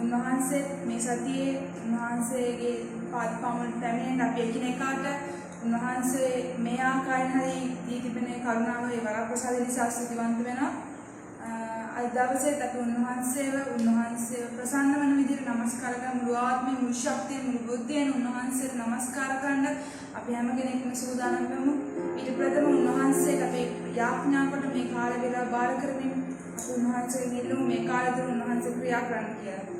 උන්වහන්සේ මේ සතියේ උන්වහන්සේගේ පාදපමුණට පැමිණෙන අපි එකිනෙකාට උන්වහන්සේ මේ ආකාරයෙන් හරි දී තිබෙන කරුණාව ඒ වරප්‍රසාද නිසා ස්තුතිවන්ත වෙනවා. අද දවසේ අපි උන්වහන්සේව ප්‍රසන්න වන විදිහට නමස්කාර කරන මුළු ආත්මේ මුළු ශක්තිය මුළු බුද්ධියෙන් උන්වහන්සේට නමස්කාර කරන්න අපි හැම කෙනෙක්ම සූදානම් වෙමු. ඊට ප්‍රථම උන්වහන්සේට අපි යාඥා කොට මේ කාලය වේලා බාර කරමින් උන්වහන්සේ නිලු මේ කාලය තුළ උන්වහන්සේ ක්‍රියා කරන්න කියලා.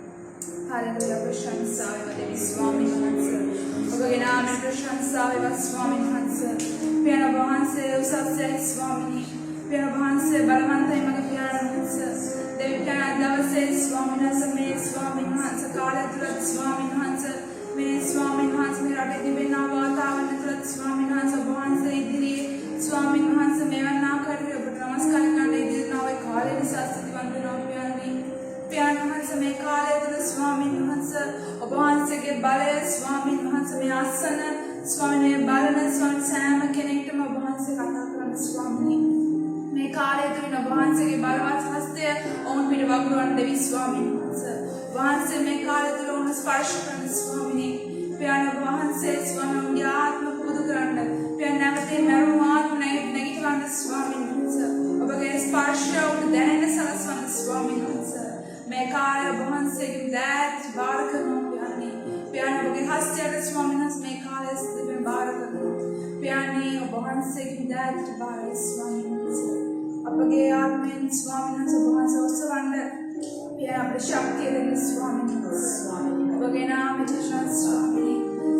Hallelujah, प्रशंसा वेवदेवी स्वामी वහන්සේ ඔබගේ නාමයෙන් ප්‍රශංසා වේවා ස්වාමීන් වහන්සේ. පියාණන් වහන්සේ උසස්යයි ස්වාමීනි. පියාණන් වහන්සේ බලවන්තයි මගේ පියාණන් වහන්සේ. දෙවියන් දවසේ ස්වාමීන් වහන්සේ මේ ස්වාමීන් වහන්සේ කාලය තුළ ස්වාමීන් වහන්සේ මේ ස්වාමීන් වහන්සේ මේ රටේ තිබෙන වාතාවරණ තුළ ස්වාමීන් වහන්සේ වහන්සේ ඉදිරියේ ස්වාමීන් වහන්සේ මෙවන් ආකාරයට ඔබට නමස්කාර කරන්න ඉදිරියට ආවේ කාලය නිසා ස්තුතිවන්ත වෙනවා පියාණනි. පියාණන් වහන්සේ මේ කාලය තුළ ස්වාමීන් වහන්සේ ඔබ වහන්සේගේ බලය ස්වාමීන් වහන්සේ මේ ආසන ස්වාමීන් බලන ස්වාමීන් සෑම කෙනෙක්ටම ඔබ වහන්සේ කතා කරන ස්වාමීනි. මේ කාලය තුළ ඔබ වහන්සේගේ බලවත් හස්තය ඔවුන් පිට වගුරුවන දෙවි ස්වාමීන් වහන්සේ. වහන්සේ මේ කාලය තුළ ඔවුන් ස්පර්ශ කරන ස්වාමීනි. පියාණන් වහන්සේ ස්වාමීන්ගේ ආත්ම පුදු කරන්න. පියාණන් නැවතේ මරුණු ආත්ම නැගිටවන්න ස්වාමීන් වහන්සේ. ඔබගේ ස්පර්ශය ඔවුන් දැනෙන්න සලස්වන්න ස්වාමීන් වහන්සේ. මේ කාලය ඔබ වහන්සේගේ දෑත් බාර කරනවා පියාණනි. පියාණන් ඔබගේ හස්තයට ස්වාමීන් වහන්සේ මේ කාලය සිදුවෙන බාර කරනවා. පියාණනි ඔබ වහන්සේගේ දෑත් බාරයි ස්වාමීන් වහන්සේ. අපගේ ආත්මෙන් ස්වාමීන් වහන්සේ ඔබ වහන්සේ ඔසවන්න පියාණන් අපට ශක්තිය දෙන්න ස්වාමීන් වහන්සේ. ඔබගේ නාමයට ස්වාමීනි.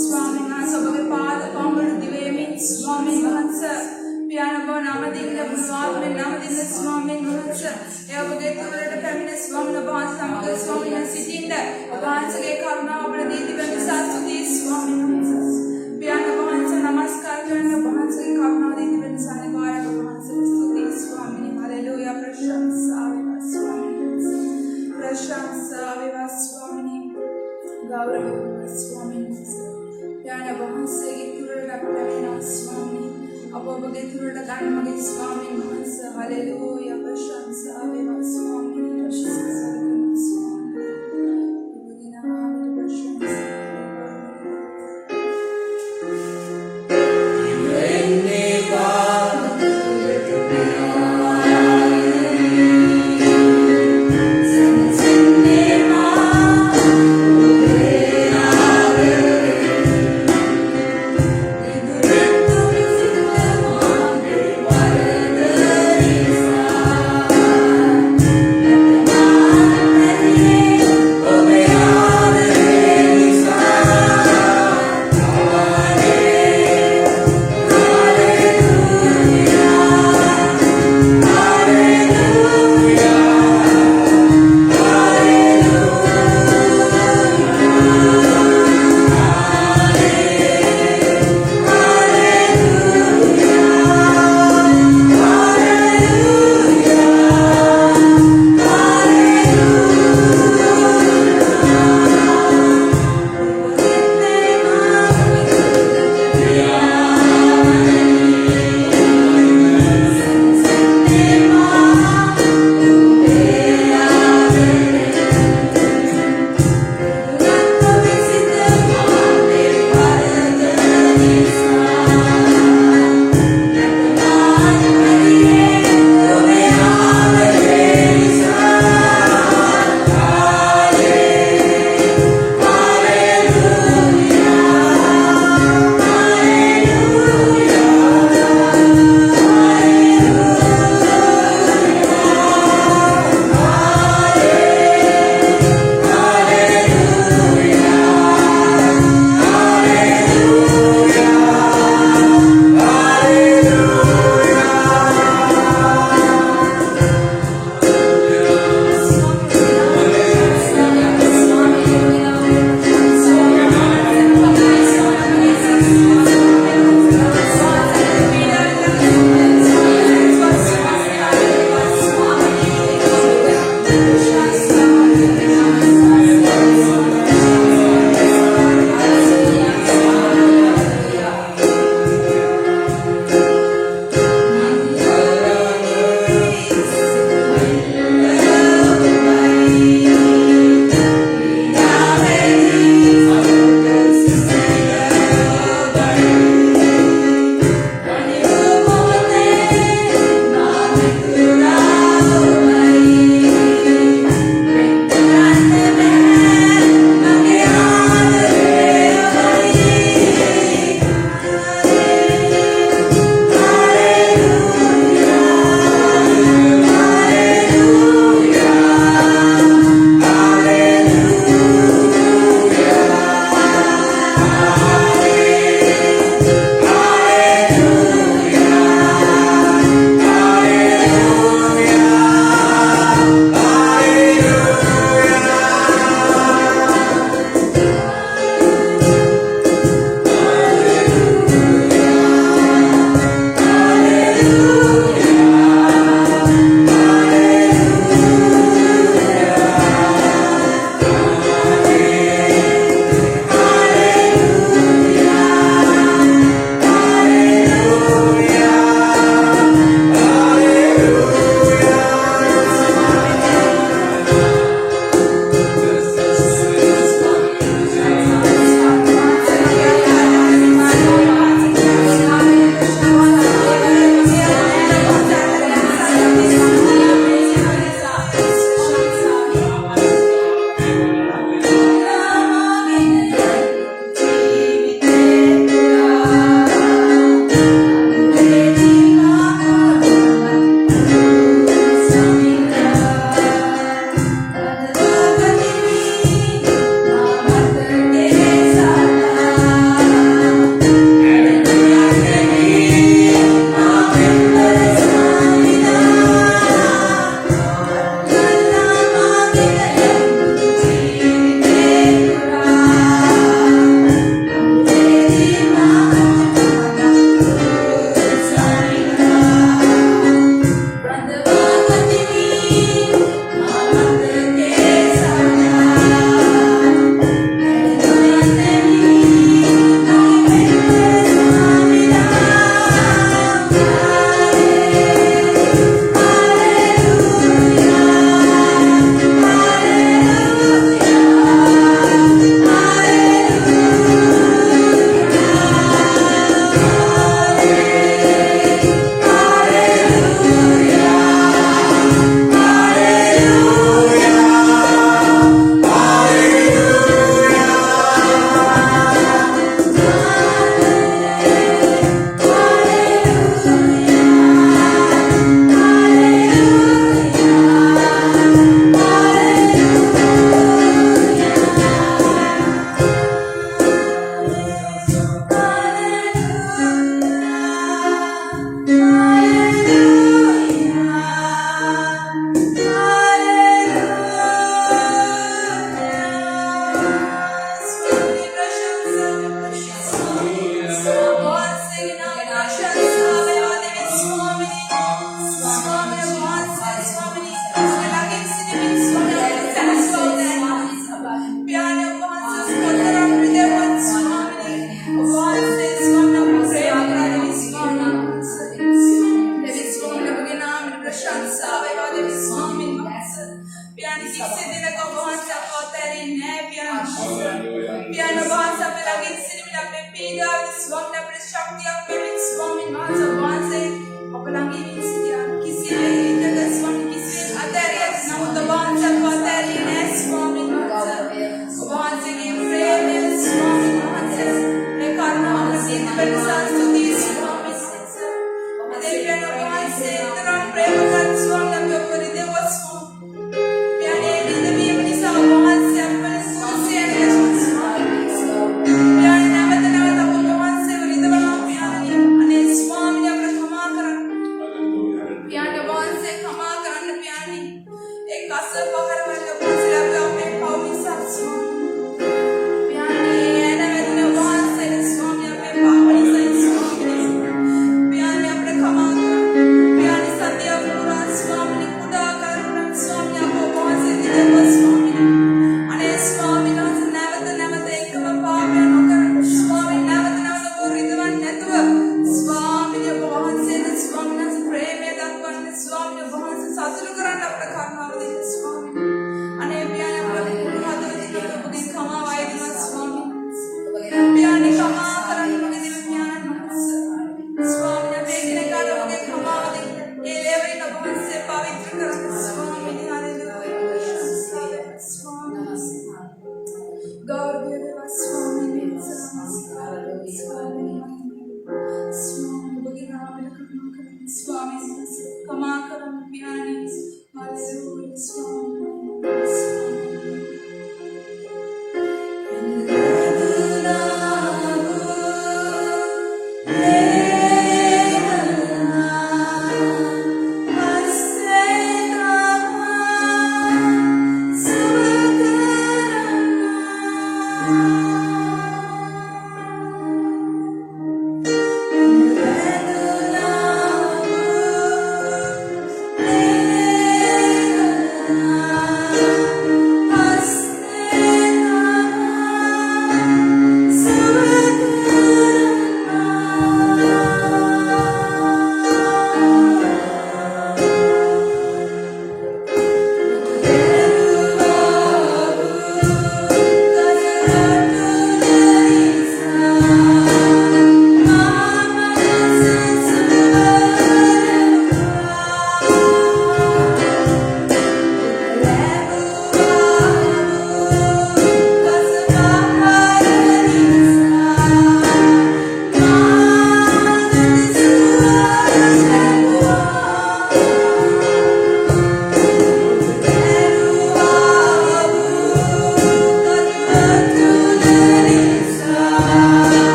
ස්වාමීන් වහන්සේ ඔබගේ පාද පමුණු දිවෙමින් ස්වාමීන් වහන්සේ පියාණන් ඔබ නම දෙන්න බුදුආත්මෙන් නම දෙන්න ස්වාමීන් වහන්සේ. ඒ ඔබගේ තුරට පැමිණ ස්වාමීන් වහන්සේ සමග ස්වාමීන් වහන්සේ සිටින්න ඔබ වහන්සේගේ කරුණාව අපට දී තිබෙන නිසා ස්තුතියි ස්වාමීන් වහන්සේ. පියාණන් වහන්සේ නමස්කාර කරන ඔබ වහන්සේගේ කරුණාව දී තිබෙන නිසා වායන ඔබ වහන්සේට ස්තුතියි ස්වාමීනි. හලෙලූයා ප්‍රශංසා වේවා ස්වාමීනි. प्रशंसा विवा स्वामिनी गौरव स्वामी यान वंशे गितुरड अपडेना स्वामी अबोबगे तुरड गानमगे स्वामी वंश हालेलुया प्रशंसा विवा स्वामी प्रशंसा स्वामी दिना प्रशंसा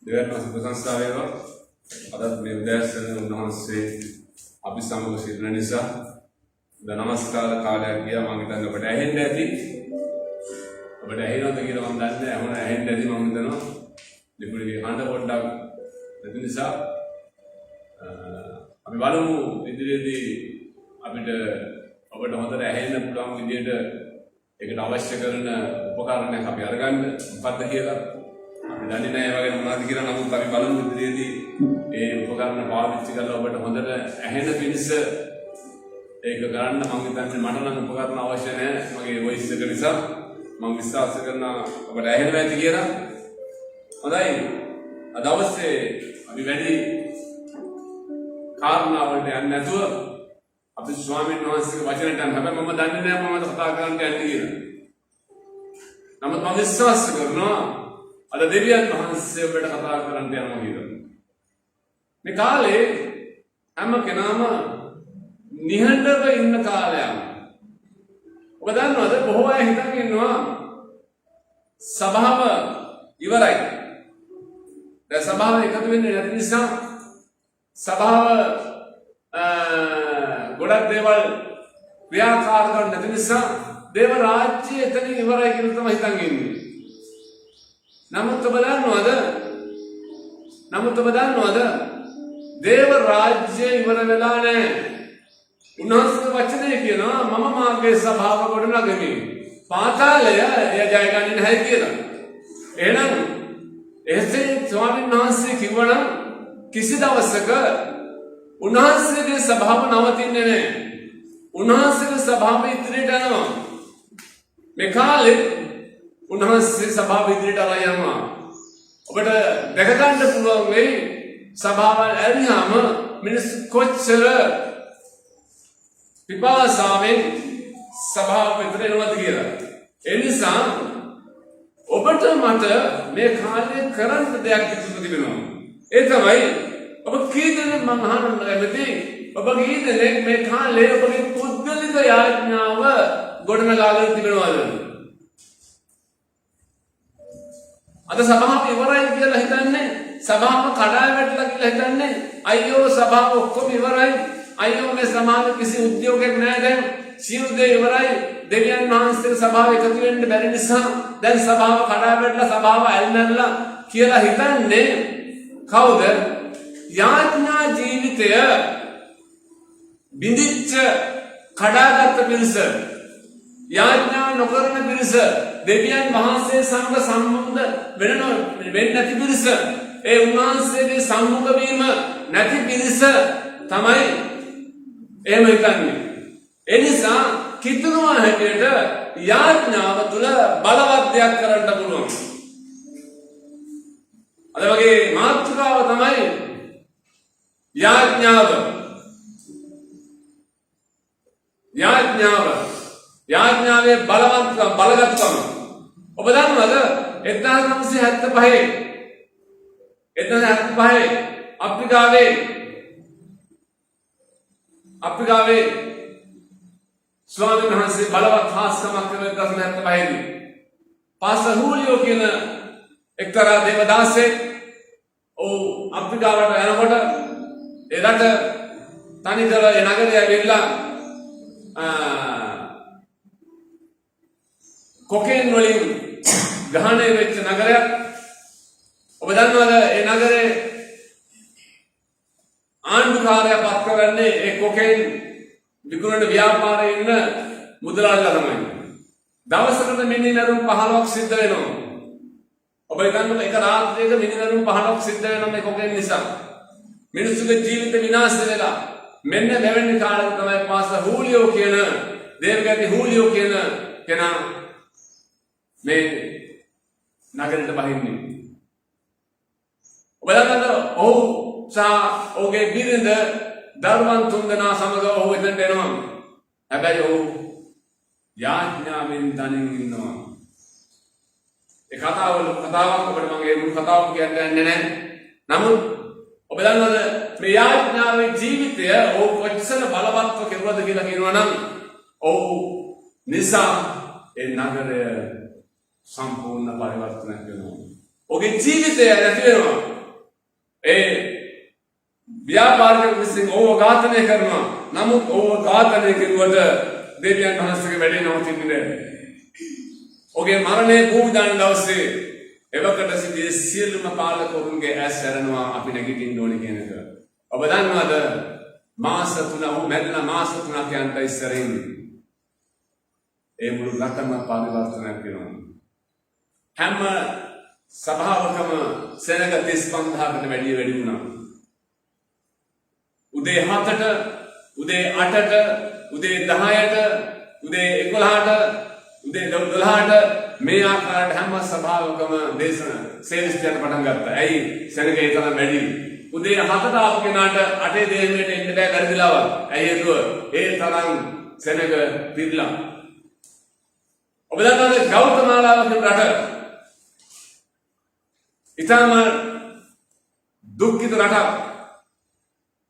දෙවන ප්‍රශංසා වේවා. අදත් මේ උදෑසන උන්වහන්සේ අපි සමග සිටින නිසා නමස්කාර කාලයක් ගියා. මම හිතන්නේ ඔබට ඇහෙන්න ඇති. ඔබට ඇහෙනවද කියලා මම දන්නේ නැහැ. වුණා ඇහෙන්න ඇති මම හිතනවා. දෙපොළේ හඬ පොඩ්ඩක් නැති නිසා අපි බලමු ඉදිරියේදී අපිට ඔබට හොඳට ඇහෙන්න පුළුවන් විදිහට ඒකට අවශ්‍ය කරන උපකරණයක් අපි අරගන්න මොකක්ද කියලා. අපි දන්නේ නැහැ වගේ මොනවද කියලා. නමුත් අපි බලමු ඉදිරියේදී ඒ උපකරණ පාවිච්චි කරලා ඔබට හොඳට ඇහෙන පිණිස ඒක ගන්න. මම හිතන්නේ මට නම් උපකරණ අවශ්‍ය නැහැ. මගේ වොයිස් එක නිසා මම විශ්වාස කරනවා ඔබට ඇහෙනවා ඇති කියලා. හොඳයි. අද අවස්සේ අපි වැඩි කාරණා වලට යන්නේ නැතුව අපි ස්වාමීන් වහන්සේගේ වචනට යන්න. හැබැයි මම දන්නේ නැහැ මම කතා කරන්න යන්නේ කියලා. නමුත් මම විශ්වාස කරනවා අද දෙවියන් වහන්සේ ඔබට කතා කරන්න යනවා කියලා. මේ කාලේ හැම කෙනාම නිහඬව ඉන්න කාලයක්. ඔබ දන්නවද බොහෝ අය හිතන් ඉන්නවා සභාව ඉවරයි. දැන් සභාව එකතු වෙන්නේ නැති නිසා සභාව ගොඩක් දේවල් ක්‍රියාකාර කරන්න නැති නිසා දේව රාජ්‍යය එතනින් ඉවරයි කියලා තමයි හිතන් ඉන්නේ. නමුත් ඔබ දන්නවද දේව රාජ්‍යය ඉවර වෙලා නැහැ. උන්වහන්සේ වචනේ කියනවා මම මාගේ සභාව ගොඩනගමි. පාතාලය එය ජය ගන්නේ නැහැ කියලා. එහෙනම් එසේ ස්වාමීන් වහන්සේ කිව්වනම් කිසි දවසක උන්වහන්සේගේ සභාව නවතින්නේ නැහැ. උන්වහන්සේගේ සභාව ඉදිරියට යනවා. මේ කාලේ උන්වහන්සේ සභාව ඉදිරියට අරන් යනවා. ඔබට දැක ගන්න පුළුවන් වෙයි සභාවල් ඇරියාම මිනිස්සු කොච්චර පිපාසාවෙන් සභාව ඉදිරියට එනවද කියලා. ඒ නිසා ඔබට මට මේ කාලේ කරන්න දෙයක් ඉතුරු තිබෙනවා. ඒ තමයි ඔබ කී දෙනෙක් මම අහන්න කැමති ඔබ කී දෙනෙක් මේ කාලේ ඔබගේ පුද්ගලික යාඥාව ගොඩනගාගෙන තිබෙනවද? අද සභාව ඉවරයි කියලා හිතන්නේ, සභාව කඩා වැටලා කියලා හිතන්නේ, අයියෝ සභාව ඔක්කොම ඉවරයි, අයියෝ මේ සමාජයේ කිසි උද්‍යෝගයක් නැහැ දැන්, සියලු දේ ඉවරයි, දෙවියන් වහන්සේගේ සභාව එකතු වෙන්න බැරි නිසා දැන් සභාව කඩා වැටලා සභාව ඇල්නැල්ලා කියලා හිතන්නේ කවුද? යාඥා ජීවිතය බිඳිච්ච කඩාගත් පිරිස, යාඥා නොකරන පිරිස, දෙවියන් වහන්සේ සමග සම්බන්ධ වෙන්නේ නැති පිරිස, ඒ උන්වහන්සේගේ සම්මුඛ වීම නැති පිරිස තමයි එහෙම හිතන්නේ. ඒ නිසා කිතුනවා හැටියට යාඥාව තුළ බලවත් දෙයක් කරන්න පුළුවන්. අද වගේ මාතෘකාව තමයි යාඥාව. යාඥාවේ බලවත්කම, බලගත්කම. ඔබ දන්නවද 1975 අප්‍රිකාවේ ස්වාමීන් වහන්සේ බලවත් හාස්කමක් කළ 1975 දී පාස්ටර් හූලියෝ කියන එක්තරා දේවදාසෙක් අප්‍රිකාවට යනකොට ඒ රට තනිකර ඒ නගරය ඇවිල්ලා කොකේන් වලින් ග්‍රහණය වෙච්ච නගරයක්. ඔබ දන්නවද ඒ නගරේ ආණ්ඩුකාරයා පත් කරන්නේ ඒ කොකේන් විකුණන ව්‍යාපාරයේ ඉන්න මුදලාලිලා තමයි. දවසකට මිනිමරුන් 15ක් සිද්ධ වෙනවා. ඔබ හිතන්න එක රාත්‍රියක මිනිමරුන් 15ක් සිද්ධ වෙනවා මේ කොකේන් නිසා. මිනිස්සුගේ ජීවිත විනාශ වෙලා. මෙන්න මෙවැනි කාලයක තමයි පාස්ටර් හූලියෝ කියන දේවගති හූලියෝ කියන කෙනා මේ නගරයට බහින්නේ. ඔබ දන්නවද ඔහු සහ ඔහුගේ බිරිඳ දරුවන් 3 දෙනා සමග ඔහු එතනට එනවා. හැබැයි ඔහු යාඥාවෙන් තනින් ඉන්නවා. ඒ කතාවක් ඔබට මම ඒ මුළු කතාවම කියන්නේ නැහැ. නමුත් ඔබ දන්නවද මේ යාඥාවේ ජීවිතය ඔහු කොච්චර බලවත්ව කෙරුවද කියලා කියනවා නම් ඔහු නිසා ඒ නගරය සම්පූර්ණ පරිවර්තනයක් වෙනවා. ඔහුගේ ජීවිතය නැති වෙනවා. ඒ ව්‍යාපාරික විසින් ඔහුව ඝාතනය කරනවා. නමුත් ඔහුව ඝාතනය කෙරුවට දෙවියන් වහන්සේගේ වැඩේ නවතින්නේ නැහැ. ඔහුගේ මරණය භූමිදාන දවසේ එවකට සිටිය සියලුම පාලකවරුන්ගේ ඇස් ඇරෙනවා අපි නැගිටින්න ඕනේ කියන එක. ඔබ දන්නවද මාස 3 ඔහු මැරෙන මාස 3ක් යනට ඉස්සරින් ඒ මුළු රටම පරිවර්තනයක් වෙනවා. හැම සභාවකම සෙනග 35000කට වැඩි වුණා. උදේ 7ට, උදේ 8ට, උදේ 10ට, උදේ 11ට, උදේ 12ට මේ ආකාරයට හැම සභාවකම දේශන සේවිස් යන පටන් ගත්තා. ඇයි? සෙනග ඒ තරම් වැඩි. උදේ 7ට ආපු කෙනාට 8 දේශනෙට එන්න බෑ කරදිලාවක්. ඇයි හේතුව? ඒ තරම් සෙනග පිරලා. ඔබ දන්නවද ගෞතමාලාව කියන රට ඉතාම දුක්ඛිත රටක්.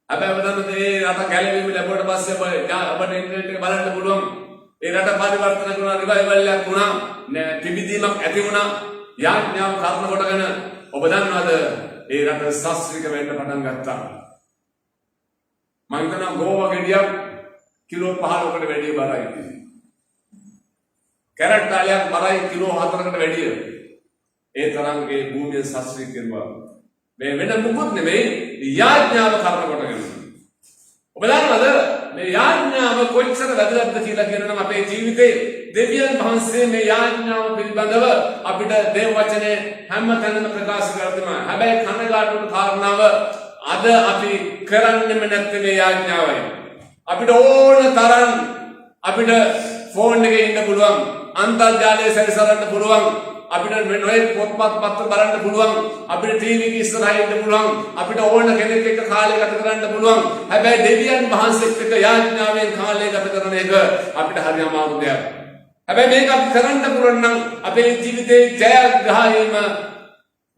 හැබැයි ඔබ දන්නවද මේ රට ගැලවීම ලැබුවට පස්සේ ඔබට ඉන්ටර්නෙට් එක බලන්න පුළුවන්. ඒ රට පරිවර්තන කරන රිවයිවල් එකක් වුණා. තිබිදීමක් ඇති වුණා. යාඥාව කර්ම කොටගෙන ඔබ දන්නවද ඒ රට ශාස්ත්‍රීය වෙන්න පටන් ගත්තා. මම හිතනවා ගෝවා ගෙඩියක් කිලෝ 15කට වැඩි බරයි. කැරට් ඩාලයක් බරයි කිලෝ 4කට වැඩිය. ඒ තරම්ගේ භූමිය ශාස්ත්‍රීය කෙරුවා. මේ වෙන මොකුත් නෙමෙයි යාඥාව කර්ම කොටගෙන. ඔබ දන්නවද මේ යාඥාව කොච්චර වැදගත්ද කියලා කියනනම් අපේ ජීවිතේ දෙවියන් වහන්සේ මේ යාඥාව පිළිබඳව අපිට දේව වචනේ හැම තැනම ප්‍රකාශ කරනවා. හැබැයි කනගාටුන කාරණාව අද අපි කරන්නෙම නැත්තේ මේ යාඥාවයි. අපිට ඕන තරම් අපිට ෆෝන් එකේ ඉන්න පුළුවන්, අන්තර්ජාලයේ සැරිසරන්න පුළුවන්, අපිට නොයෙක් පොත්පත් පත්‍ර බලන්න පුළුවන්, අපිට ටීවී එක ඉස්සරහා ඉන්න පුළුවන්, අපිට ඕන කෙනෙක් එක්ක කාලය ගත කරන්න පුළුවන්. හැබැයි දෙවියන් වහන්සේත් එක්ක යාඥාවෙන් කාලය ගත කරන එක අපිට හරි අමාරු දෙයක්. හැබැයි මේක අපි කරන්න පුළුවන් නම් අපේ ජීවිතේ ජයග්‍රහීම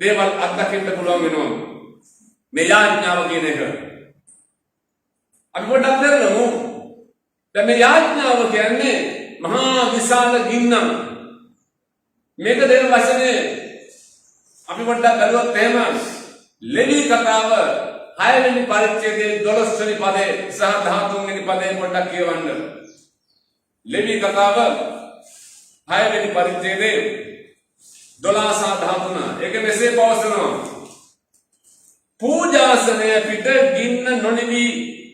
දේවල් අත්දකින්න පුළුවන් වෙනවා. මේ යාඥාව කියන එක අපි පොඩ්ඩක් බලමු. දැන් මේ යාඥාව කියන්නේ මහා විශාල ගින්නක්. මේක දෙන වචනේ අපි පොඩ්ඩක් බලුවොත් එහෙම ලෙවි කතාව 6 වෙනි පරිච්ඡේදයේ 12 වෙනි පදේ සහ 13 වෙනි පදේ පොඩ්ඩක් කියවන්න. ලෙවි කතාව 6 වෙනි පරිච්ඡේදයේ 12 සහ 13. ඒක මෙසේ පවසනවා. පූජාසනය පිට ගින්න නොනිවි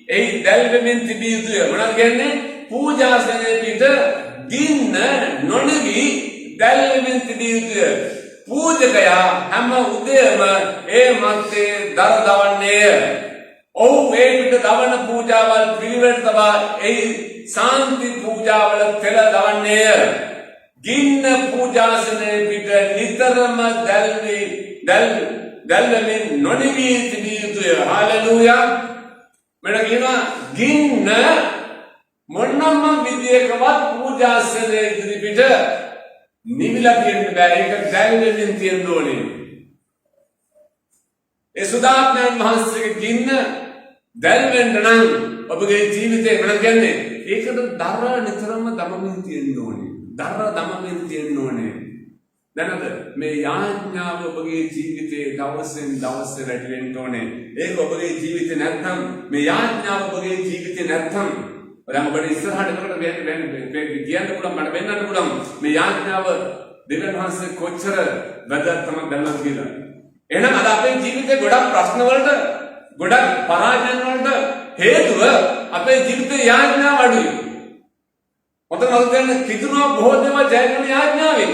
එහි දැල්වෙමින් තිබිය යුතුය. මොනවද කියන්නේ? පූජාසනය පිට ගින්න නොනිවි දැල්වෙමින් තිබිය යුතුය. පූජකයා හැම උදේම ඒ මැත්තේ දර දවන්නේය. ඔව් ඒ පිට දවන පූජාවල් පිළිවෙලට තබා එහි සාන්ති පූජාවල තෙල දවන්නේය. ගින්න පූජාසනය පිට නිතරම දැල්වෙමින් නොනිවි තිබිය යුතුය. හාලෙලූයා. මෙන්න කියනවා ගින්න මොනම විදියකවත් පූජාසනයේ ඉදිරිපිට නිවිලා තියෙන්න බෑ. ඒක දැල්වෙමින් තියෙන්න ඕනේ. ඒ සුදාත්මයන් වහන්සේගේ ගින්න දැල්වෙන්න නම් ඔබගේ ජීවිතේ මොනවද කියන්නේ? ඒකට දර නිතරම දමමින් තියෙන්න ඕනේ. දර දමමින් තියෙන්න ඕනේ. දැනද මේ යාඥාව ඔබගේ ජීවිතේ දවසෙන් දවස වැඩි වෙන්න ඕනේ. ඒක ඔබගේ ජීවිතේ නැත්නම් මේ යාඥාව ඔබගේ ජීවිතේ නැත්නම් දැන් ඔබට ඉස්සරහට කරකට කියන්න පුළුවන්, මට වෙන්නන්න පුළුවන් මේ යාඥාව දෙවියන් වහන්සේ කොච්චර වැදගත්කමක් දැනනවද කියලා. එහෙනම් අද අපේ ජීවිතේ ගොඩක් ප්‍රශ්න වලට, ගොඩක් පරාජයන් වලට හේතුව අපේ ජීවිතේ යාඥාව අඩුයි. ඔතන කියන්නේ කිතුනවා බොහෝ දේවල් ජයග්‍රහණ යාඥාවෙන්.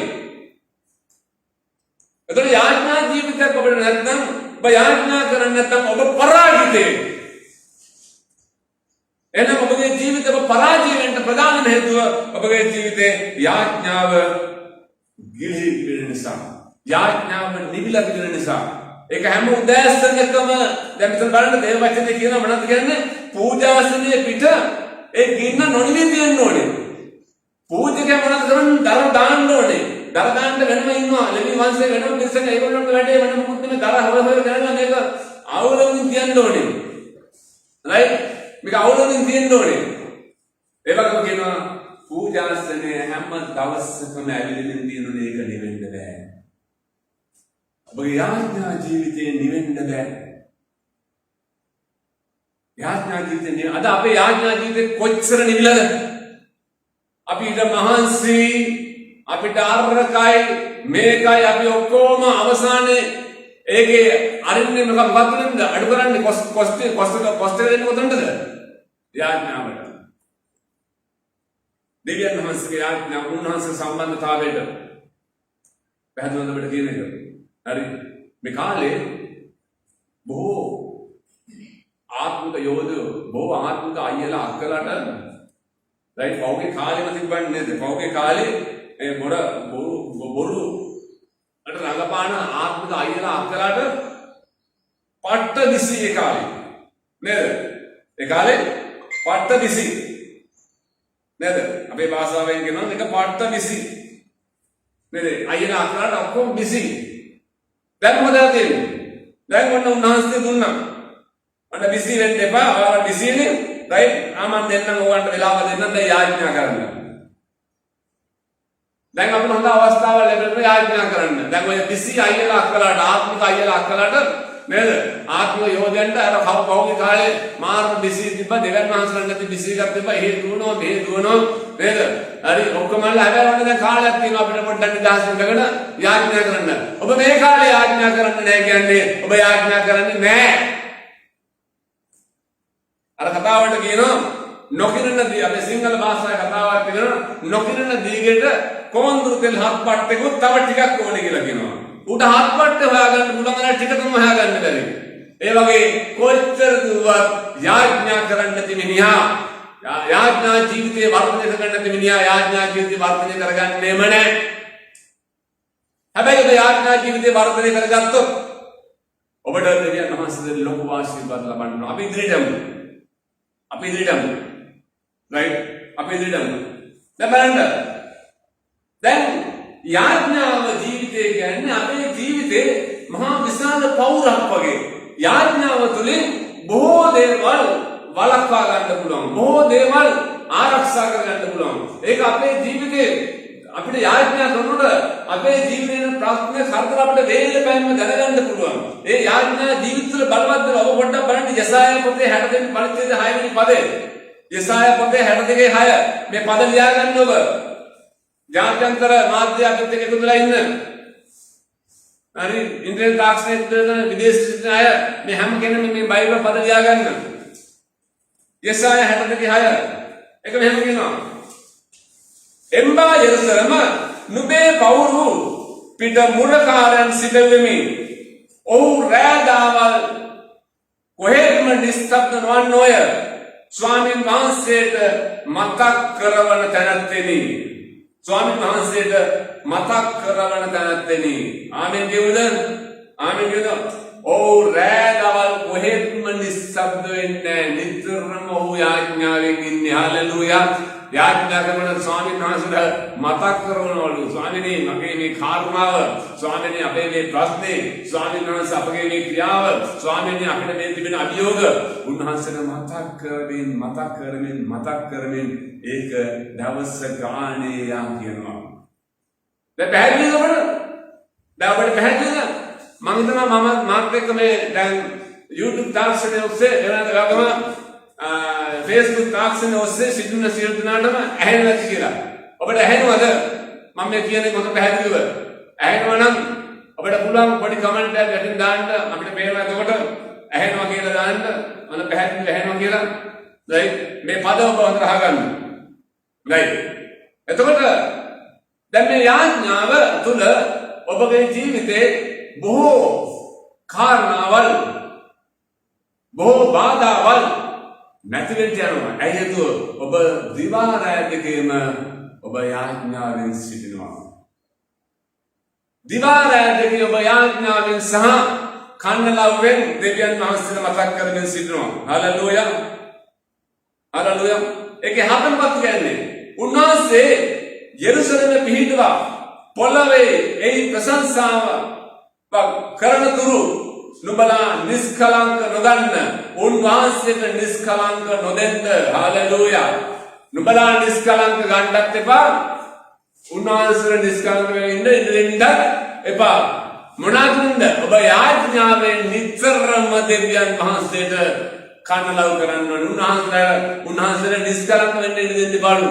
එතකොට යාඥා ජීවිතයක් ඔබට නැත්නම්, ඔබ යාඥා කරන්නේ නැත්නම් ඔබ පරාජිතේ. එහෙනම් ඔබගේ ජීවිතේ ඔබ පරාජය වෙන්න ප්‍රධානම හේතුව ඔබගේ ජීවිතේ යාඥාව ගිලී ගිලෙන නිසා. යාඥාව නිවිලා ගිලෙන නිසා. ඒක හැම උදෑසනකම දැන් මෙතන බලන්න දේව වචනේ කියනවා මොනවද කියන්නේ? පූජාසනයේ පිට ඒ ගින්න නොනිවි තියෙන්න ඕනේ. පූජකයා මොනවද කරන්නේ? දර දාන්න ඕනේ. දර දාන්න වෙනම ඉන්නවා. ලෙවි වංශයේ වෙනම මිනිස්සුන් ඒගොල්ලන්ට වැඩේ වෙනම මුත් නෙමෙයි. දර හොර කරනවා මේක අවුලමින් තියන්න ඕනේ. රයිට්? මේක අවුලමින් තියන්න ඕනේ. ඒ වගේම කියනවා පූජාසනයේ හැම දවසකම ඇවිදින්න තියෙනුනේ ඒක නිවෙන්න බෑ. ඔබගේ යාඥා ජීවිතේ නිවෙන්න බෑ. යාඥා ජීවිතේ අද අපේ යාඥා ජීවිතේ කොච්චර නිවිලද? අපිට මහන්සි, අපිට අරකයි මේකයි අපි ඔක්කොම අවසානයේ ඒකේ අරින්නේ මොකක්ද වෙනද? අඩු කරන්නේ කොස්ට දෙන්නේ කොතනද? යාඥාවට. දෙවියන් වහන්සේගේ යාඥා උන්වහන්සේ සම්බන්ධතාවයට පැහැදිලිවම අපිට කියන එක. හරි. මේ කාලේ බොහෝ ආත්මික යෝධයෝ, බොහෝ ආත්මික අයියලා අක්කලාට රයිට් පෞගේ කාලෙම තිබ්බන්නේ නේද? පෞගේ කාලේ ඒ බොරු අර රංගපාන ආත්මික අයියලා අක්කලාට පට්ට දිසි ඒ කාලේ නේද? ඒ කාලේ පට්ට දිසි නේද? අපේ භාෂාවෙන් කියනවා මේක පට්ට දිසි නේද? අයියලා අක්කලාට ඔක්කොම දිසි. දැන් මොකද තියෙන්නේ? දැන් ඔන්න උන්වහන්සේ දුන්නා. අන්න දිසි වෙන්න එපා. ඔයාලා දිසිනේ රයිට් ආමන් දෙන්නම් ඕගන්ට වෙලාව දෙන්නම් දැන් යාඥා කරන්න. දැන් අපිට හොඳ අවස්ථාවක් ලැබෙනවා යාඥා කරන්න. දැන් ඔය දිසි අයියලා අක්කලාට, ආත්මික අයියලා අක්කලාට නේද? ආත්මික යෝධයන්ට අර පෞගේ කාලේ මාර දිසි තිබ්බ, දෙවන් වහන්සේලා නැති දිසි එකක් තිබ්බ. එහෙ දුවනවා, මෙහෙ දුවනවා නේද? හරි ඔක්කොමලා හැබැයි දැන් කාලයක් තියෙනවා අපිට පොඩ්ඩක් නිදහස් වෙන්න යාඥා කරන්න. ඔබ මේ කාලේ යාඥා කරන්නේ නැහැ කියන්නේ ඔබ යාඥා කරන්නේ නැහැ. අර කතාවට කියනවා නොකිරන දී අපේ සිංහල භාෂාවේ කතාවක් තිබෙනවා නොකිරන දීගෙට කොන්දුරු තෙල් හත් පට්ටෙකුත් තව ටිකක් ඕනේ කියලා කියනවා. උට හත් පට්ටේ හොයාගන්න පුළුවන් නම් ටික තමයි හොයාගන්න බැරි. ඒ වගේ කොච්චර දුවත් යාඥා කරන්න නැති මිනිහා යාඥා ජීවිතේ වර්ධනය කරන්න නැති මිනිහා යාඥා ජීවිතේ වර්ධනය කරගන්නේම නැහැ. හැබැයි ඔබ යාඥා ජීවිතේ වර්ධනය කරගත්තොත් ඔබට දෙවියන් වහන්සේගේ ලොකු ආශිර්වාද ලබන්න. අපි ඉදිරියට යමු. right? අපි ඉදිරියට යමු. දැන් බලන්න. දැන් යාඥාව ජීවිතය කියන්නේ අපේ ජීවිතේ මහා විශාල පෞරක් වගේ. යාඥාව තුළින් බොහෝ දේවල් වළක්වා ගන්න පුළුවන්. බොහෝ දේවල් ආරක්ෂා කර ගන්න පුළුවන්. ඒක අපේ ජීවිතේ අපිට යාඥා කරනකොට අපේ ජීවිතේන ප්‍රශ්න කරදර අපිට වේලපෑම්ම දැනගන්න පුළුවන්. ඒ යාඥා ජීවිතවල බලවත් වෙන ඔබ පොඩ්ඩක් බලන්න යසායා පොතේ 62 පරිච්ඡේද 6 වෙනි පදේ. යසායා පොතේ 62 6 මේ පද ලියා ගන්න ඔබ. ජාත්‍යන්තර මාධ්‍ය අපිට එකතු වෙලා ඉන්න. හරි ඉන්ටර්නෙට් තාක්ෂණයේ තියෙන විදේශ සිටින අය මේ හැම කෙනෙක්ම මේ බයිබල් පද ලියා ගන්න. යසායා 62 6 එක මෙහෙම කියනවා. එම්බා යෙරුසලම නුඹේ පවුරු පිට මුරකාරයන් සිටෙමින් ඔව් රෑදාවල් කොහෙත්ම නිස්තබ්ද නොවන්නෝය ස්වාමීන් වහන්සේට මතක් කරවන තැනැත්තෙනි. ස්වාමීන් වහන්සේට මතක් කරවන තැනැත්තෙනි. ආමෙන් කියමුද? ආමෙන් කියමුද? ඔව් රෑදාවල් කොහෙත්ම නිස්තබ්ද වෙන්නේ නැහැ. නිතරම ඔහු යාඥාවෙන් ඉන්නේ. හලෙලූයා. යාඥා කරන ස්වාමීන් වහන්සේට මතක් කරනවලු ස්වාමීනි මගේ මේ කාර්මාව ස්වාමීනි අපේ මේ ප්‍රශ්නේ ස්වාමීන් වහන්සේ අපගේ මේ ක්‍රියාව ස්වාමීනි අපිට මේ තිබෙන අභියෝග උන්වහන්සේට මතක් කරමින් ඒක දවස් ගානේ යා කියනවා. දැන් පැහැදිලිද ඔබට? දැන් ඔබට පැහැදිලිද? මම හිතනවා මම මාත් එක්ක මේ දැන් YouTube තාක්ෂණයේ ඔස්සේ එනද ගම Facebook තාක්ෂණයේ ඔස්සේ සිටින සියලු දෙනාටම ඇහෙනවා කියලා. ඔබට ඇහෙනවද? මම මේ කියන්නේ මොකද පැහැදිලිව? ඇහෙනවා නම් ඔබට පුළුවන් පොඩි කමෙන්ට් එකක් යටින් දාන්න අපිට පේනවා එතකොට ඇහෙනවා කියලා දාන්න මම පැහැදිලිව ඇහෙනවා කියලා. right මේ පද ඔබ හොඳට අහගන්න. right එතකොට දැන් මේ යාඥාව තුල ඔබගේ ජීවිතේ බොහෝ කාරණාවල් බොහෝ බාධාවල් නැති වෙන්න යනවා. ඇයි හේතුව? ඔබ දිවා රැ දෙකේම ඔබ යාඥාවෙන් සිටිනවා. දිවා රැ දෙකේ ඔබ යාඥාවෙන් සහ කන්නලව්වෙන් දෙවියන් වහන්සේට මතක් කරගෙන සිටිනවා. හලෙලූයා. හලෙලූයා. ඒකේ හතන්පත් කියන්නේ උන්වහන්සේ යෙරුසලමේ පිහිටුවා පොළවේ ඒ ප්‍රශංසාව කරන තුරු නුඹලා නිස්කලංක නොගන්න උන්වහන්සේට නිස්කලංක නොදෙන්න. හලෙලූයා. නුඹලා නිස්කලංක ගන්නත් එපා උන්වහන්සේට නිස්කලංක වෙන්න ඉඳෙන්න එපා. මොනවාද? ඔබ යාඥාවෙන් නිතරම දෙවියන් වහන්සේට කන්නලව් කරන්න ඕනේ. උන්වහන්සේට නිස්කලංක වෙන්න ඉඳෙන්න බලු.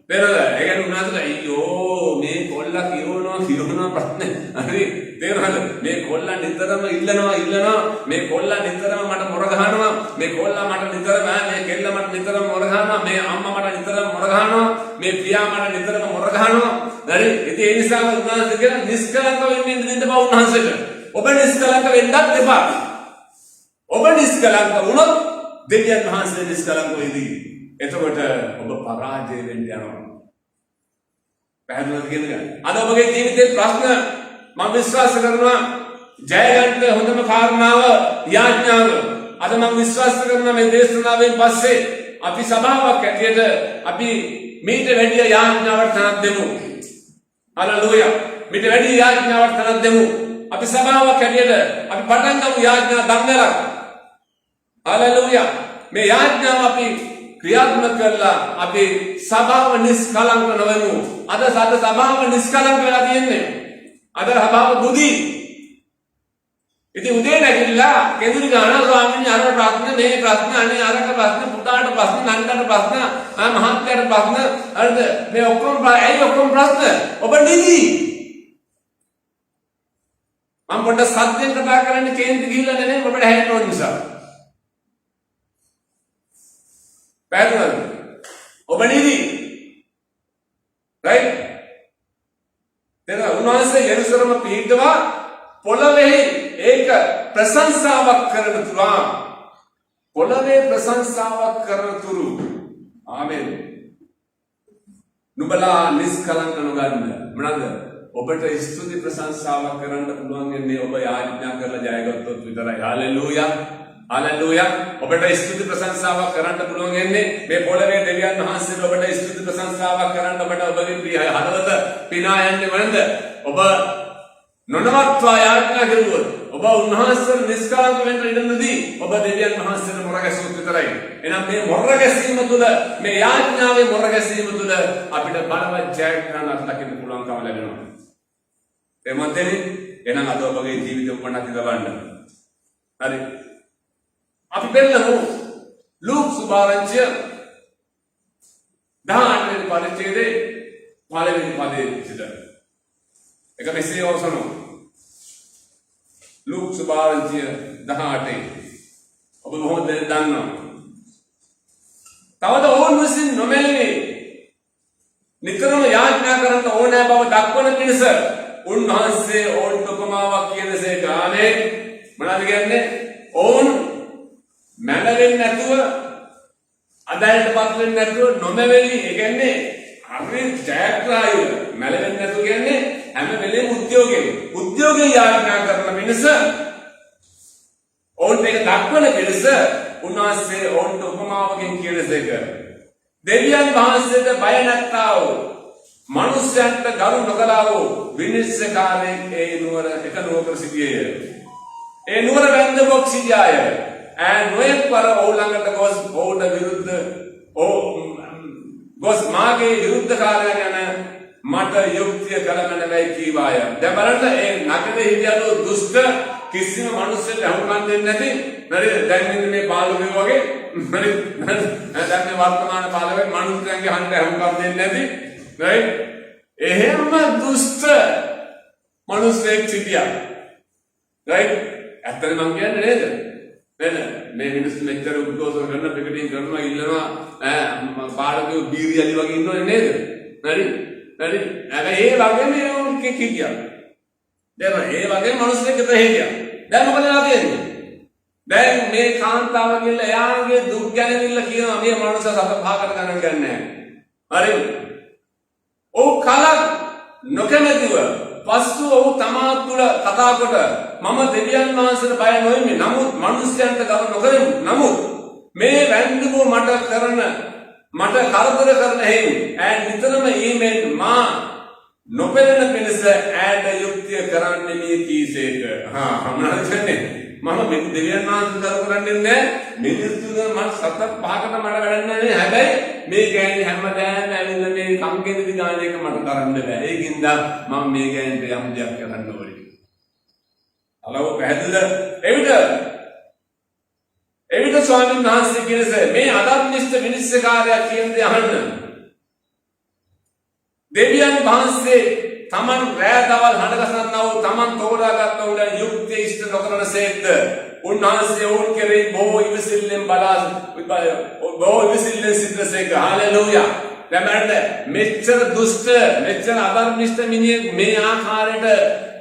පෙරද ඒ කියන්නේ උන්වහන්සේට අයියෝ මේ කොල්ලා කියවනවා ප්‍රශ්නේ. හරි තේරුණාද? මේ කොල්ලා නිතරම ඉල්ලනවා මේ කොල්ලා නිතරම මට මොර ගහනවා මේ කොල්ලා මට නිතරම මේ කෙල්ල මට නිතරම මොර ගහනවා මේ අම්මා මට නිතරම මොර ගහනවා මේ පියා මට නිතරම මොර ගහනවා. හරි ඉතින් ඒ නිසා උන්වහන්සේ කියන නිස්කලංක වෙන්න දෙන්න බෑ උන්වහන්සේට. ඔබ නිස්කලංක වෙන්නත් එපා. ඔබ නිස්කලංක වුණොත් දෙවියන් වහන්සේ නිස්කලංක වෙයි. එතකොට ඔබ පරාජය වෙන්න යනවා. පැහැදිලිද කියන්නේ? අද ඔබගේ ජීවිතේ ප්‍රශ්න මම විශ්වාස කරනවා ජය ගන්න හොඳම කාරණාව යාඥාව. අද මම විශ්වාස කරනවා මේ දේශනාවෙන් පස්සේ අපි සභාවක් ඇටියට අපි මීට වැඩි යාඥාවක් තනක් දෙමු. හලෙලූයා. මීට වැඩි යාඥාවක් තනක් දෙමු. අපි සභාවක් ඇටියට අපි පටන් ගමු යාඥා ධර්මයක්. හලෙලූයා. මේ යාඥාව අපි ක්‍රියාත්මක කරලා අපි සභාව නිස්කලංක නොවෙමු. අද සභාව නිස්කලංක වෙලා තියෙන්නේ. අද සභාව බුදි. ඉතින් උදේ නැගිටලා කෙඳුරි ගන්න ස්වාමීන් අර ප්‍රශ්න මේ ප්‍රශ්න අනේ අරක ප්‍රශ්න පුතාට ප්‍රශ්න නංගට ප්‍රශ්න මහත්යට ප්‍රශ්න හරිද මේ ඔක්කොම ඇයි ඔක්කොම ප්‍රශ්න ඔබ නිදි. මම පොඩ්ඩක් සත්‍යයෙන් කතා කරන්න කේන්ති ගිහිල්ලා නෙමෙයි ඔබට හැරෙන්න ඕන නිසා. පැහැදිලිද? ඔබ නිදි. right? දැන් උන්වහන්සේ යෙරුසලම පිහිටවා පොළවේ ඒක ප්‍රශංසාවක් කරන තුරා පොළවේ ප්‍රශංසාවක් කරන තුරු ආමෙන්. නුඹලා නිස්කලංක නොගන්න. මොනවාද? ඔබට ස්තුති ප්‍රශංසාවක් කරන්න පුළුවන් වෙන්නේ ඔබ යාඥා කරලා ජයගත්තොත් විතරයි. හalleluya. හalleluya. ඔබට ස්තුති ප්‍රශංසාවක් කරන්න පුළුවන් වෙන්නේ මේ පොළවේ දෙවියන් වහන්සේට ඔබට ස්තුති ප්‍රශංසාවක් කරන්න ඔබට ඔබගේ ප්‍රිය හදවත පිනා යන්නේ වරන්ද? ඔබ නොනවත්වා යාඥා කරුවොත් ඔබ උන්වහන්සේට නිස්කලංක වෙන්න ඉඩ නොදී ඔබ දෙවියන් වහන්සේට මොර ගැසුවොත් විතරයි. එහෙනම් මේ මොර ගැසීම තුළ මේ යාඥාවේ මොර ගැසීම තුළ අපිට බලවත් ජයග්‍රහණයක් දකින්න පුළුවන්කම ලැබෙනවා. එමන්තනේ එහෙනම් අද ඔබගේ ජීවිතේ උපන්නති ගවන්න. හරි. අපි බලමු ලූක් සුභාරංචිය 18 වෙනි පරිච්ඡේදයේ පළවෙනි පදයේ සිට. ඒක මෙසේ අවසනෝ. ලූක් සුභාරංචිය 18. ඔබ මොහොත දන්නවා. තවද ඕන් විසින් නොමැලෙන්නේ නිතරම යාඥා කරන්න ඕනෑ බව දක්වන පිණිස උන්වහන්සේ ඕන්ට උපමාවක් කියනසේ ගානේ මොනවද කියන්නේ? ඕන් මැලෙන්නේ නැතුව අදාළටපත් වෙන්නේ නැතුව නොමැවෙලි. ඒ කියන්නේ හරි ජයග්‍රහීව මැලෙන්නේ නැතුව කියන්නේ හැම වෙලේම උද්‍යෝගයෙන් යාඥා කරන මිනිස ඕන්ට ඒක දක්වන පිණිස උන්වහන්සේ ඕන්ට උපමාවකින් කියනසේක. දෙවියන් වහන්සේට බය නැත්තා වූ මනුෂ්‍යයන්ට ගරු නොකළා වූ විනිශ්චයකාරයෙක් ඒ නුවර එක නුවර සිටියේය. ඒ නුවර වැන්ද බොක් සිටියාය. නොයෙක් වර ඔහු ළඟට ගොස් ඔහුට විරුද්ධ ගොස් මාගේ විරුද්ධකාරයන් යන මට යුක්තිය කළමන වෙයි කීවාය. දැන් බලන්න ඒ නගරේ හිටියලු දුෂ්ට කිසිම මිනිස්සෙක් හමුකම් දෙන්නේ නැති නේද? දැන් මෙන්න මේ පාළුවේ වගේ නේද? දැන් මේ වර්තමාන පාළුවේ මිනිස්සුන්ගේ හන්ද හමුකම් දෙන්නේ නැති right? එහෙම දුෂ්ට මිනිස්සෙක් සිටියා. right? ඇත්තටම මම කියන්නේ නේද? නේද? මේ මිනිස්සු මෙච්චර උද්ඝෝෂණ කරන පිටින් කරනවා ඉල්ලනවා පාළුවේ බීරියලි වගේ ඉන්නවනේ නේද? හරි? හරි? ඒ වගේ මේ උන්ගේ කිටියා. දැන් ඒ වගේ මිනිස්සෙක් ඉත හිටියා. දැන් මොකද වෙන්නේ? දැන් මේ කාන්තාව කියලා එයාගේ දුක් ගැනවිල්ල කියනවා මේ මනුස්සයා සත පහකට ගණන් ගන්නෑ. හරි? ඔව් කලක් නොකමැතිව පස්සු ඔව් තමා තුළ කතා කොට මම දෙවියන් වහන්සේට බය නොවෙමි. නමුත් මිනිස්යන්ට ගව නොකරමි. නමුත් මේ වැන්දුව මට කරදර කරන හේතු ඈ නිතරම ඊමේල් මා නොපෙළෙන පිණිස ඈට යුක්තිය කරන්නේ මේ කීසේක. මොනවද කියන්නේ? මම දෙවියන් වහන්සේ කරන්නේ නැහැ. මිනිස්සුන්ගේ මම සත පහකට මට වැඩන්නේ නැහැ. හැබැයි මේ ගෑණි හැමදාම ඇවිල්ලා මේ කම්කෙන්දි ගාන එක මට කරන්න බෑ. ඒකින්ද මම මේ ගෑණිට යම් දෙයක් කරන්න ඕනේ. අලව පැහැදිලිද? එවිට ස්වාමීන් වහන්සේ කියනසේ මේ අදත්නිෂ්ඨ විනිශ්චයකාරයා කියන දේ අහන්න. දෙවියන් වහන්සේ තමන් රෑ දවල් හඬගසන්නා වූ තමන් තෝරාගත් උඩ යුක්තිය ඉෂ්ට නොකරන සේක්ද උන්වහන්සේ ඔවුන් කෙරෙහි බොහෝ ඉවසිල්ලෙන් බොහෝ ඉවසිල්ලෙන් සිටසේක. හalleluya. දැන් මෙච්චර දුෂ්ට මෙච්චර අදර්මිෂ්ඨ මිනිහෙක් මේ ආකාරයට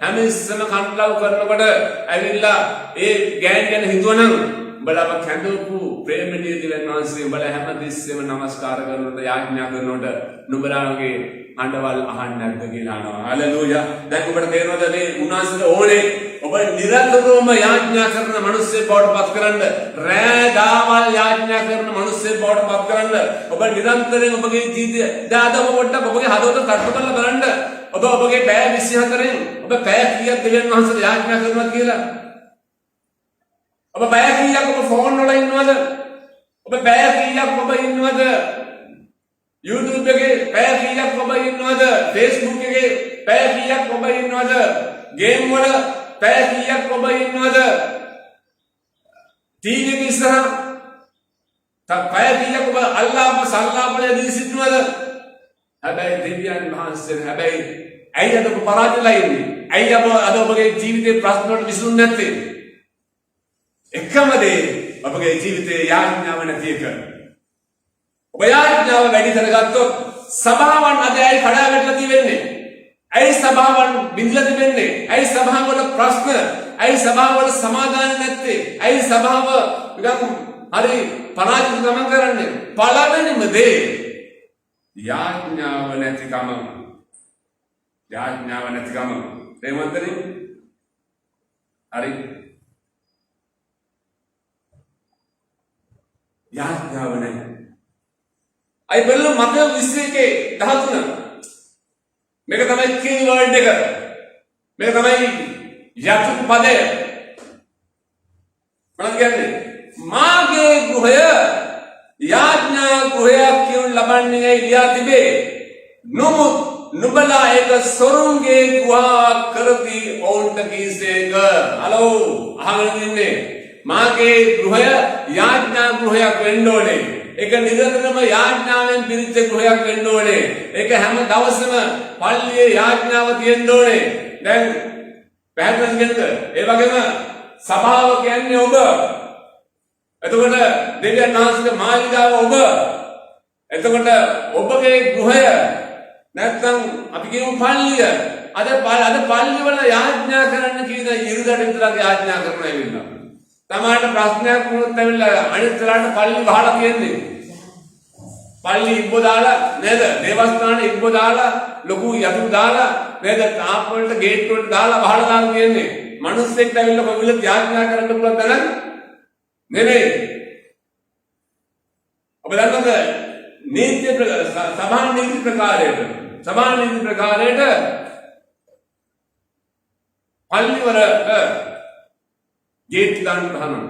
හැම ඉස්සම කන්ලව් කරනකොට ඇවිල්ලා ඒ ගෑන් ගැන හිතුවනම් බලව කැඳවපු ප්‍රේමණීය දෙවියන් වහන්සේ උඹලා හැම තිස්සෙම නමස්කාර කරනකොට යාඥා කරනකොට නුඹලාගේ අඬවල් අහන්නේ නැද්ද කියලා අහනවා. හalleluya. දැන් ඔබට තේරෙනවද මේ උන්වහන්සේට ඕනේ ඔබ නිරන්තරවම යාඥා කරන මිනිස්සෙක් බවට පත් කරන්න. රෑ දවල් යාඥා කරන මිනිස්සෙක් බවට පත් කරන්න. ඔබ නිරන්තරයෙන් ඔබගේ ජීවිතය දාද ඔබ පොඩ්ඩක් ඔබගේ හදවත තට්ටු කරලා බලන්න. ඔබගේ පැය 24න් ඔබ පැය කීයක් දෙවියන් වහන්සේට යාඥා කරනවා කියලා. ඔබ පැය කීයක් ඔබ ෆෝන් වල ඉන්නවද? ඔබ පැය කීයක් ඔබ ඉන්නවද? YouTube එකේ පැය කීයක් ඔබ ඉන්නවද? Facebook එකේ පැය කීයක් ඔබ ඉන්නවද? ගේම් වල පැය කීයක් ඔබ ඉන්නවද? TV එක ඉස්සරහ පැය කීයක් ඔබ අල්ලාහ් සල්ලාපලදී සිටිනවද? හැබැයි දෙවියන් වහන්සේ හැබැයි ඇයි අද ඔබ පරාජයලා ඉන්නේ? ඇයි අද ඔබගේ ජීවිතේ ප්‍රශ්න වලට විසඳුම් නැත්තේ? එකම දේ ඔබගේ ජීවිතයේ යාඥාව නැති එක. ඔබ යාඥාව වැඩි කරගත්තොත් සභාවන් අද ඇයි කඩා වැටලා තියෙන්නේ? ඇයි සභාවන් බිඳලා තිබෙන්නේ? ඇයි සභාවල ප්‍රශ්න? ඇයි සභාවල සමාදාන නැත්තේ? ඇයි සභාව නිකන් හරි පරාජිත ගමන් කරන්නේ? පළවෙනිම දේ යාඥාව නැතිකම. යාඥාව නැතිකම. තේමන්තරේ? හරි. යාඥාව නැහැ. අයි බලන්න මතය 21 13 මේක තමයි කීවර්ඩ් එක. මේක තමයි යතු පදය. මොනවද කියන්නේ? මාගේ ගෘහය යාඥා ගෘහයක් කියනු ලබන්නේ ලියා තිබේ. නමුත් නුඹලා ඒක සොරුන්ගේ ගෘහයක් කරති ඔවුන්ට කීසේක. හලෝ අහගෙන ඉන්නේ. මාගේ ගෘහය යාඥා ගෘහයක් වෙන්න ඕනේ. ඒක නිරන්තරම යාඥාවෙන් පිරිච්ච ගෘහයක් වෙන්න ඕනේ. ඒක හැම දවසම පල්ලියේ යාඥාව තියෙන්න ඕනේ. දැන් පැහැදිලිද? ඒ වගේම සභාව කියන්නේ ඔබ. එතකොට දෙවියන් වහන්සේගේ මාලිගාව ඔබ. එතකොට ඔබගේ ගෘහය නැත්නම් අපි කියමු පල්ලිය. අද පල්ලි වල යාඥා කරන්න කියන ඉරිදට විතරක් යාඥා කරනවා ඇවිල්ලා. තමාට ප්‍රශ්නයක් වුණොත් ඇවිල්ලා අනිත්ලාට පල්ලි වහලා තියෙන්නේ. පල්ලි ඉබ්බෝ දාලා නේද? දේවස්ථාන ඉබ්බෝ දාලා ලොකු යතු දාලා නේද? තාප් වලට ගේට් වලට දාලා වහලා දාලා තියෙන්නේ. මිනිස්සෙක්ට ඇවිල්ලා කොවිල යාඥා කරන්න පුළුවන් තරම් නෙමෙයි. ඔබ දන්නවද? සභා නීති ප්‍රකාරයට පල්ලි වල ගේට් දාන්න තහනම්.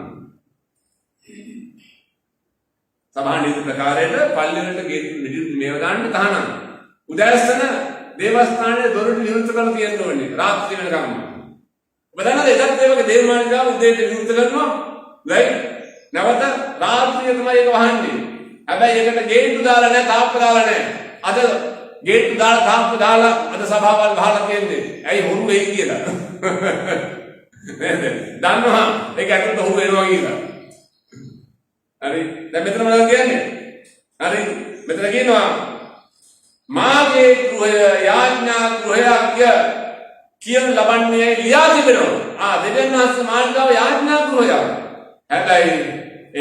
සභා නීති ප්‍රකාරයට පල්ලි වලට ගේට් මේව දාන්න තහනම්. උදෑසන දේවස්ථානයේ දොරටු විවෘත කරලා තියෙන්න ඕනේ රාත්‍රී වෙනකම්. ඔබ දන්නවද එදත් ඒ වගේ දේවාලනිකාව උදේට විවෘත කරනවා. right? නැවත රාත්‍රිය තමයි ඒක වහන්නේ. හැබැයි ඒකට ගේට්ටු දාලා නැහැ, තාප්ප දාලා නැහැ. අද ගේට්ටු දාලා තාප්ප දාලා අද සභාවල් වහලා තියෙන්නේ. ඇයි හොරු වෙයි කියලා. නේද? දන්නවා ඒක ඇතුළට හොරු එනවා කියලා. හරි. දැන් මෙතන මොනවද කියන්නේ? හරි. මෙතන කියනවා මාගේ ගෘහය යාඥා ගෘහයක් කියන ලබන්නේ ලියා තිබෙනවා. දෙවියන් වහන්සේ මාළිගාව යාඥා ගෘහයක්. හැබැයි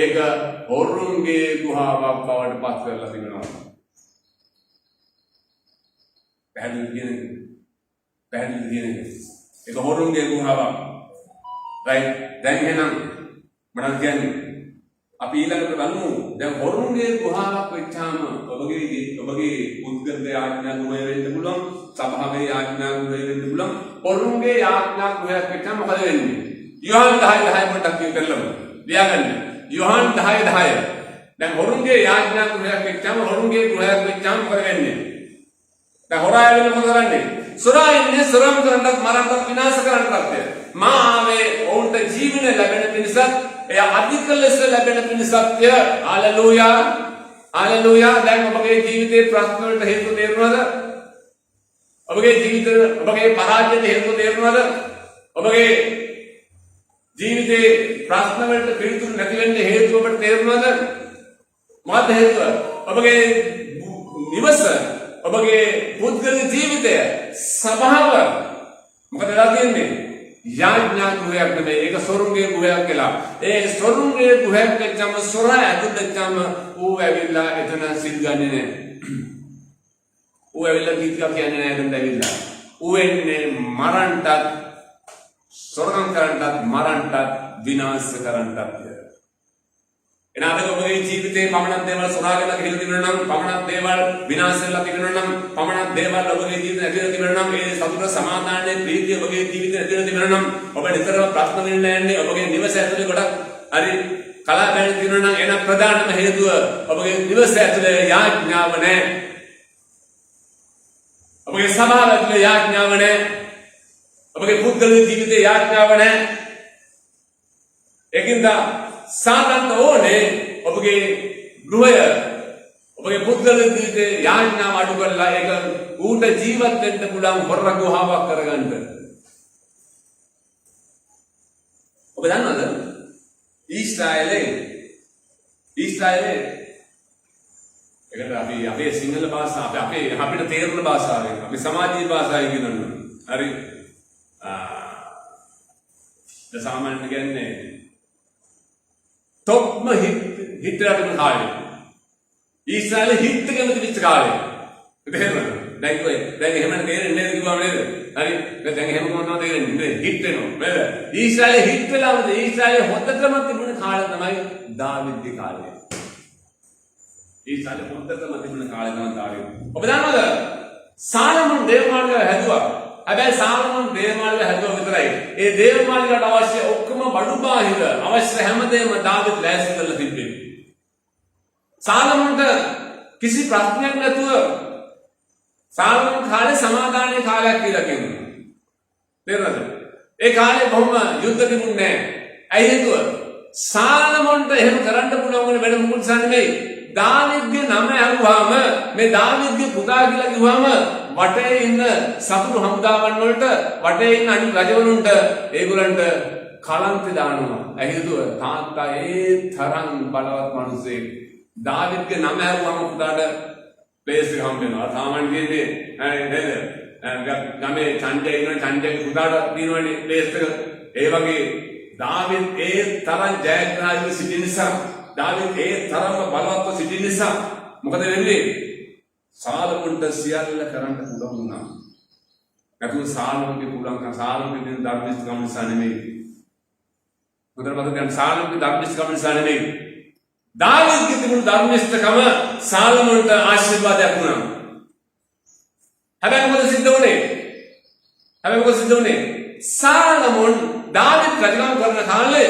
ඒක හොරුන්ගේ ගුහාවක් බවට පත් කරලා තිබෙනවා. පැහැදිලි කියන්නේ. ඒක හොරුන්ගේ ගුහාවක්. right? දැන් එහෙනම් මොනවද කියන්නේ? අපි ඊළඟට බලමු. දැන් හොරුන්ගේ ගුහාවක් වෙච්චාම ඔබගේ පුද්ගල යාඥා ගෘහය වෙන්න පුළුවන්, සභාවේ යාඥා ගෘහය වෙන්න පුළුවන්. හොරුන්ගේ යාඥා ගෘහයක් වෙච්චාම මොකද වෙන්නේ? යෝහන් 10:10 පොඩ්ඩක් කියන්නලමු. ලියාගන්න. යෝහන් 10:10. දැන් හොරුන්ගේ යාඥා ගෘහයක් වෙච්චාම හොරුන්ගේ ගෘහයක් වෙච්චාම මොකද වෙන්නේ? දැන් හොරා වෙන මොකද කරන්නේ? සොරා ඉන්නේ සොරම් කරන්නත් මරන්නත් විනාශ කරන්නත්. මා ආවේ ඔවුන්ට ජීවන ලැබෙන පිණිසත් එය අධික ලෙස ලැබෙන පිණිසත්ය. හalleluya. හalleluya. දැන් ඔබගේ ජීවිතේ ප්‍රශ්න වලට හේතු තේරුණාද? ඔබගේ පරාජයට හේතු තේරුණාද? ඔබගේ ජීවිතේ ප්‍රශ්න වලට පිළිතුරු නැති වෙන්න හේතුව ඔබට තේරුණාද? මොකද හේතුව? ඔබගේ නිවස, ඔබගේ පුද්ගල ජීවිතය, සභාව මොකද වෙලා තියෙන්නේ? යාඥා ගෘහයක් නෙමෙයි. ඒක සොරුන්ගේ ගෘහයක් කියලා. ඒ සොරුන්ගේ ගෘහයක් වෙච්චම සොරා ඇතුළටම ඌ ඇවිල්ලා එතන සිල් ගන්නේ නැහැ. ඌ ඇවිල්ලා ගීත කියන්නේ නැහැ එතනට ඇවිල්ලා. ඌ එන්නේ මරන්නත්, සොරකම් කරන්නත්, මරන්නත්, විනාශ කරන්නත්. එනාද ඔබගේ ජීවිතේ පමණක් දේවල් සොරාගෙන ගිහින් තිබෙනවා නම්, පමණක් දේවල් විනාශ වෙලා තිබෙනවා නම්, පමණක් දේවල් ඔබගේ ජීවිතේ ඇතිලා තිබෙනවා නම්, ඒ සතුට සමාදානයේ ප්‍රීතිය ඔබගේ ජීවිතේ ඇතිලා තිබෙනවා නම්, ඔබ නිතරම ප්‍රශ්න වෙන්න යන්නේ ඔබගේ නිවස ඇතුලේ ගොඩක් හරි කලාපයන් තිබෙනවා නම්, එන ප්‍රධානම හේතුව ඔබගේ නිවස ඇතුලේ යාඥාව නැහැ. ඔබගේ සභාව ඇතුලේ යාඥාව නැහැ. ඔබගේ පුද්ගල ජීවිතේ යාඥාව නැහැ. ඒකින්ද සාතන්ට ඕනේ ඔබගේ ගෘහය, ඔබගේ පුද්ගල ජීවිතේ යාඥාව අඩු කරලා ඒක ඌට ජීවත් වෙන්න පුළුවන් හොර ගුහාවක් කරගන්න. ඔබ දන්නවද? ඊශ්‍රායලේ ඒකට අපි අපේ සිංහල භාෂාව අපිට තේරෙන භාෂාවෙන් අපි සමාජීය භාෂාවෙන් කියනවා. හරි. සාමාන්‍යයෙන් කියන්නේ තොප්ම හිටලා තිබුණ කාලේ. ඊශ්‍රායලේ හිට කැමති වෙච්ච කාලේ. තේරෙනවද? දැන් එහෙම තේරෙන්නේ නේද කිව්වම නේද? හරි. දැන් එහෙම මොනවද තේරෙන්නේ? නේද? හිට වෙනවා. නේද? ඊශ්‍රායලේ හිට වෙලාවද ඊශ්‍රායලේ හොද්දටම තිබුණ කාලය තමයි දාවිද්ගේ කාලය. ඊශ්‍රායලේ හොද්දටම තිබුණ කාලය තමයි දාවිද්. ඔබ දන්නවද? සාලමන් දේවාලය හැදුවා. හැබැයි සාලමන් දේවාලය හැදුවා විතරයි. ඒ දේවාලයට අවශ්‍ය ඔක්කොම බඩු බාහිර අවශ්‍ය හැමදේම දාවිද් ලෑස්ති කරලා තිබ්බේ. සාලමන්ට කිසි ප්‍රශ්නයක් නැතුව සාලමන් කාලේ සමාදානයේ කාලයක් කියලා කියනවා. තේරෙනවද? ඒ කාලේ බොහොම යුද්ධ තිබුණේ නැහැ. ඇයි හේතුව? සාලමන්ට එහෙම කරන්න පුළුවන් වෙන මොකුත් නෙමෙයි. දාවිද්ගේ නම ඇහුවාම මේ දාවිද්ගේ පුතා කියලා කිව්වම වටේ ඉන්න සතුරු හමුදාවන් වලට වටේ ඉන්න අනිත් රජවරුන්ට ඒගොල්ලන්ට කලන්ත දානවා. ඇයි හේතුව? තාත්තා ඒ තරම් බලවත් මිනිසෙක්. දාවිද්ගේ නම ඇහුවාම පුතාට ප්ලේස් එක හම්බ වෙනවා. සාමාන්‍යයෙන් නේද? ගමේ ඡන්දේ ඉන්න ඡන්දේ පුතාට දිනවනේ ප්ලේස් එක. ඒ වගේ දාවිද් ඒ තරම් ජයග්‍රහීව සිටින නිසා දාවිද් ඒ තරම්ම බලවත්ව සිටින නිසා මොකද වෙන්නේ? සාලමන්ට සියල්ල කරන්න පුළුවන් වුණා. ඒකෝ සාලමන්ගේ පුළුවන් සාලමන්ගේ ධර්මිෂ්ඨකම නිසා නෙමෙයි. හොඳට මතක ගන්න සාලමන්ගේ ධර්මිෂ්ඨකම නිසා නෙමෙයි. දාවිද්ගේ තිබුණු ධර්මිෂ්ඨකම සාලමන්ට ආශිර්වාදයක් වුණා. හැබැයි මොකද සිද්ධ වුණේ? සාලමන් දාවිද් රජකම් කරන කාලේ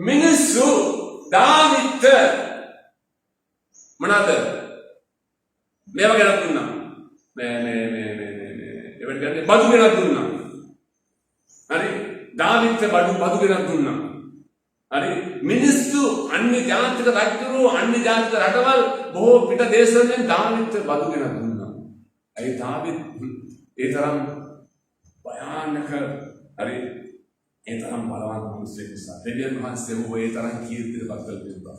මිනිස්සු දාවිද්ට මොනවාද මේවා ගෙනත් දුන්නා. ඒවට කියන්නේ බදු ගෙනත් දුන්නා. හරි. දාවිද්ට බදු ගෙනත් දුන්නා. හරි. මිනිස්සු අන්‍ය ජාතික රජුරු අන්‍ය ජාතික රටවල් බොහෝ පිට දේශවලින් දාවිද්ට බදු ගෙනත් දුන්නා. ඒ දාවිද් ඒ තරම් භයානක හරි ඒ තරම් බලවත් මිනිසෙක් නිසා දෙවියන් වහන්සේ ඒ තරම් කීර්තියට පත් කළ තිබුණා.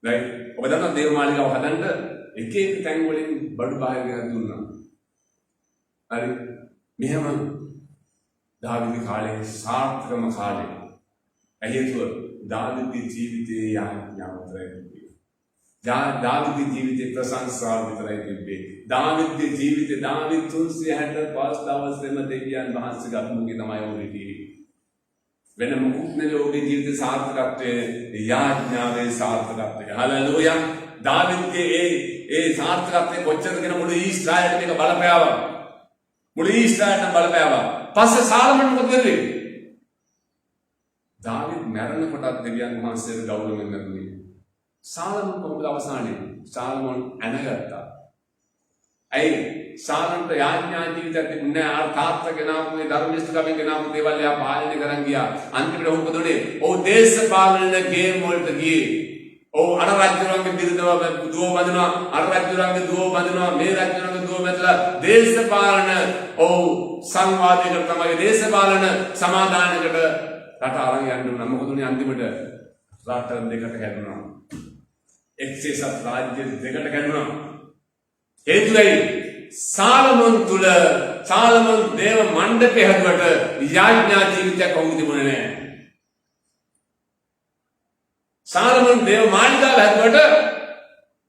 right? ඔබ දන්නා දේවමාලිගාව හදන්න එක එක තැන් වලින් බඩු බාහිර ගෙනත් දුන්නා. හරි. මෙහෙම දාවිද්ගේ කාලේ සාර්ථකම කාලේ. ඇයිතුව දාවිද්ගේ ජීවිතයේ යාඥාව විතරයි. දාවිද්ගේ ජීවිතේ ප්‍රශංසාව විතරයි තිබ්බේ. දාවිද්ගේ ජීවිතේ දාවිද් 365 දවසෙම දෙවියන් වහන්සේගේ අත්මුගේ තමයි ඔහුගේ වෙන මොකුත් නෙවෙයි ඔහුගේ ජීවිත සාර්ථකත්වයේ යාඥාවේ සාර්ථකත්වය. හලෙලූයා. දාවිද්ගේ ඒ සාර්ථකත්වයේ කොච්චරද කියන මුළු ඊශ්‍රායලට මේක බලපෑවා. මුළු ඊශ්‍රායලට බලපෑවා. පස්සේ සාලමන් මොකද වෙන්නේ? දාවිද් මරණ කොටත් දෙවියන් වහන්සේට ගෞරවයෙන් නැතුනේ. සාලමන් කොහොමද අවසානයේ? සාලමන් ඇනගත්තා. ඇයි? සාලමන්ට යාඥා ජීවිතයක් තිබුණේ නැහැ. අර තාත්තා ගෙනාවු මේ ධර්මිෂ්ඨකමෙන් ගෙනාවු දේවල් එයා පාලනය කරන් ගියා. අන්තිමට ඔහු මොකද උනේ? ඔහු දේශපාලන ගේම් වලට ගියේ. ඔහු අර රජුරන්ගේ බිරිඳව දුව බඳිනවා. අර රජුරන්ගේ දුව බඳිනවා. මේ රජුරන්ගේ දුව බඳලා දේශපාලන ඔහු සංවාදයකට තමයි දේශපාලන සමාදානයකට රට අරන් යන්න උනා. මොකද උනේ අන්තිමට රට දෙකට කැඩුනා. එක්සේසත් රාජ්‍ය දෙකට කැඩුනා. හේතුවයි සාලමන් තුල සාලමන් දේව මණ්ඩපේ හැදුවට යාඥා ජීවිතයක් වුණ තිබුණේ නැහැ. සාලමන් දේව මාලිගාව හැදුවට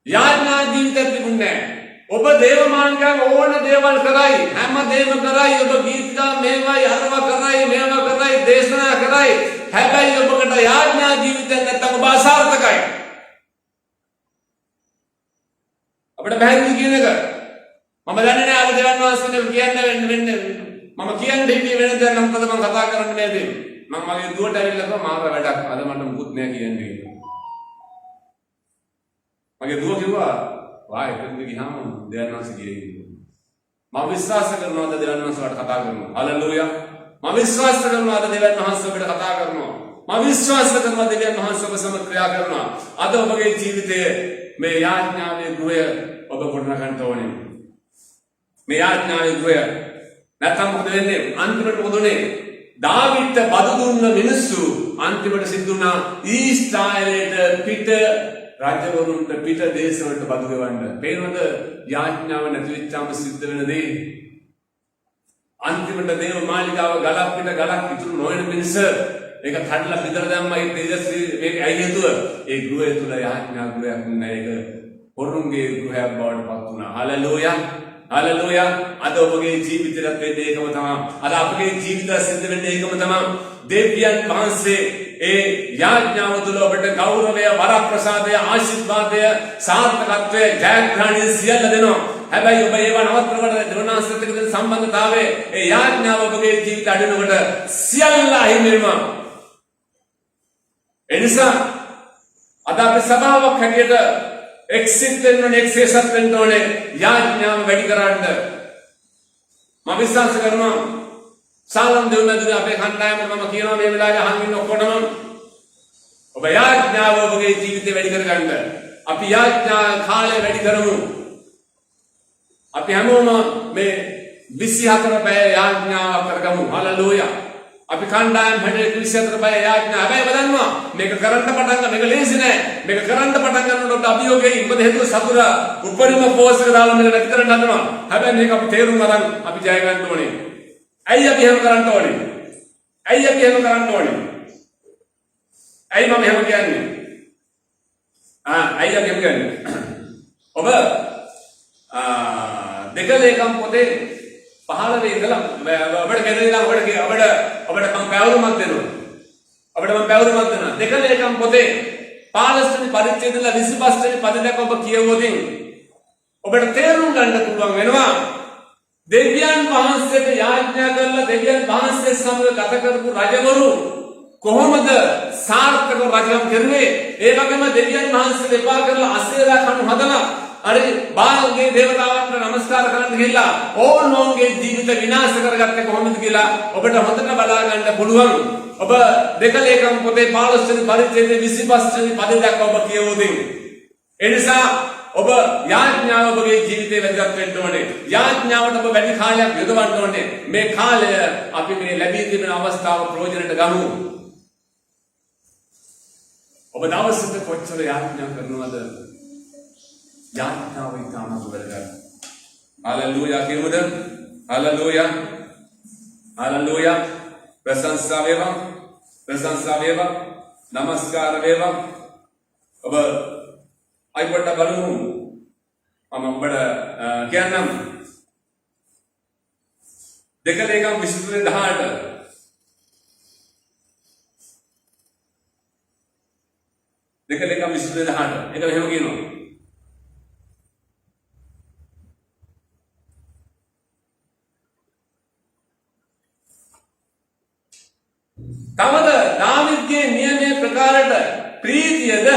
යාඥා ජීවිතයක් තිබුණේ නැහැ. ඔබ දේව මාලිගාව ඕන දේවල් කරයි හැම දේම කරයි ඔබ ගීතිකා මේවයි අරව කරයි මේවා කරයි දේශනා කරයි හැබැයි ඔබකට යාඥා ජීවිතයක් නැත්නම් ඔබ අසාර්ථකයි. අපිට බැහැ කියන එක මම දන්නේ නැහැ අද දෙවන් වාසනේ කියන්නේ මම කියන්නේ ඉතින් වෙන දේ නම් මොකද මම කතා කරන්නේ නේද මම මගේ දුවට ඇවිල්ලා කිව්වා මාර වැඩක් අද මට මුකුත් නෑ කියන්නේ මගේ දුව කිව්වා වා එතනද ගියාම දෙවන් වාසනේ කියන්නේ මම විශ්වාස කරනවා අද දෙවන් වාසනට කතා කරනවා හලෙලූයා මම විශ්වාස කරනවා අද දෙවන් වාසනට කතා කරනවා මම විශ්වාස කරනවා දෙවන් වාසනට සම ක්‍රියා කරනවා අද ඔබගේ ජීවිතයේ මේ යාඥාවේ ගෘහය ඔබ ගොඩනගන්න ඕනේ. මේ යාඥාවේ ගෘහය නැත්නම් මොකද වෙන්නේ? අන්තිමට මොකද උනේ? දාවිද්ට බදු දුන්න මිනිස්සු අන්තිමට සිද්ධ වුණා ඊශ්‍රායලයට පිට රජවරුන්ට පිට දේශවලට බදු ගෙවන්න. පේනවද යාඥාව නැති වෙච්චාම සිද්ධ වෙන දේ? අන්තිමට දේව මාලිගාව ගලක් පිට ගලක් ඉතුරු නොවන මිනිස ඒක කඩලා බෙදලා දැම්මයි තේජස්වී මේක ඇයි හේතුව? ඒ ගෘහය තුල යාඥා ගෘහයක් නැහැ. ඒක හොරුන්ගේ ගෘහයක් බවට පත් වුණා. හලෙලූයා. හලෙලූයා. අද ඔබගේ ජීවිතයත් වෙන්නේ ඒකම තමයි. අද අපගේ ජීවිත සිද්ධ වෙන්නේ ඒකම තමයි. දෙවියන් වහන්සේ ඒ යාඥාව තුළ ඔබට ගෞරවය, වරප්‍රසාදය, ආශිර්වාදය, සාර්ථකත්වය, ජයග්‍රහණය සියල්ල දෙනවා. හැබැයි ඔබ ඒවා නවත්වනකොට දෙවනාසත් එක්ක තියෙන සම්බන්ධතාවයේ ඒ යාඥාව ඔබගේ ජීවිත අඩනකොට සියල්ල අහිමි වෙනවා. එනිසා අද අපි සභාවක් හැටියට එක්සිට් වෙන්න ඕනේ, එක්සේසත් වෙන්න ඕනේ යාඥාව වැඩි කරන්න. මම විශ්වාස කරනවා සාලම් දෙවනදුනේ අපේ කණ්ඩායමට මම කියනවා මේ වෙලාවේ අහන් ඉන්න ඔක්කොටම ඔබ යාඥාව ඔබගේ ජීවිතේ වැඩි කරගන්න. අපි යාඥා කාලය වැඩි කරමු. අපි හැමෝම මේ 24 පැය යාඥාවක් කරගමු. හලෙලූයා. අපි කණ්ඩායම් හැටියට 24 පැය යාඥා. හැබැයි බලන්නවා මේක කරන්න පටන් ගන්න මේක ලේසි නෑ. මේක කරන්න පටන් ගන්නකොට අභියෝගයෙන් මොකද හේතුව සතුර උපරිම ෆෝස් එක දාලා මේක නැති කරන්න හදනවා. හැබැයි මේක අපි තේරුම් ගන්න අපි ජය ගන්න ඕනේ. ඇයි අපි එහෙම කරන්න ඕනේ? ඇයි අපි එහෙම කරන්න ඕනේ? ඇයි මම එහෙම කියන්නේ? ඇයි අපි එහෙම කියන්නේ? ඔබ දෙකලේකම් පොතේ 15 ඉඳලා ඔබට මෙතනදලා ඔබට මම පැවරුමක් දෙනවා. ඔබට මම පැවරුමක් දෙනවා. දෙකලේකම් පොතේ 15 වෙනි පරිච්ඡේදවල 25 වෙනි පද දැක ඔබ කියවුවොත් ඔබට තේරුම් ගන්න පුළුවන් වෙනවා දෙවියන් වහන්සේට යාඥා කරලා දෙවියන් වහන්සේ සමග ගත කරපු රජවරු කොහොමද සාර්ථකව රජකම් කරුවේ? ඒ වගේම දෙවියන් වහන්සේ එපා කරලා අසේලා කණු හදලා අර බාල්ගේ දේවතාවන්ට නමස්කාර කරන්න ගිහිල්ලා ඕනෝන්ගේ ජීවිත විනාශ කරගත්තේ කොහොමද කියලා ඔබට හොඳට බලා ගන්න පුළුවන්. ඔබ දෙකලේකම් පොතේ 15 වෙනි පරිච්ඡේදයේ 25 වෙනි පදේ දක්වා ඔබ කියවුවොත් එනිසා ඔබ යාඥාව ඔබගේ ජීවිතේ වැදගත් වෙන්න ඕනේ. යාඥාවට ඔබ වැඩි කාලයක් යොදවන්න ඕනේ. මේ කාලය අපි මේ ලැබී තිබෙන අවස්ථාව ප්‍රයෝජනට ගමු. ඔබ දවසට කොච්චර යාඥා කරනවද? යාඥාව ඉතාමත් වැදගත්. හලෙලූයා කියමුද? හලෙලූයා. හලෙලූයා. ප්‍රශංසා වේවා. ප්‍රශංසා වේවා. නමස්කාර වේවා. ඔබ අයිපොට බලමු. මම ඔබට කියන්නම්. දෙකලේකම් 2018 දෙකලේකම් 2018 ඒක මෙහෙම කියනවා. තවද දාවිද්ගේ නියමයේ ප්‍රකාරයට ප්‍රීතියද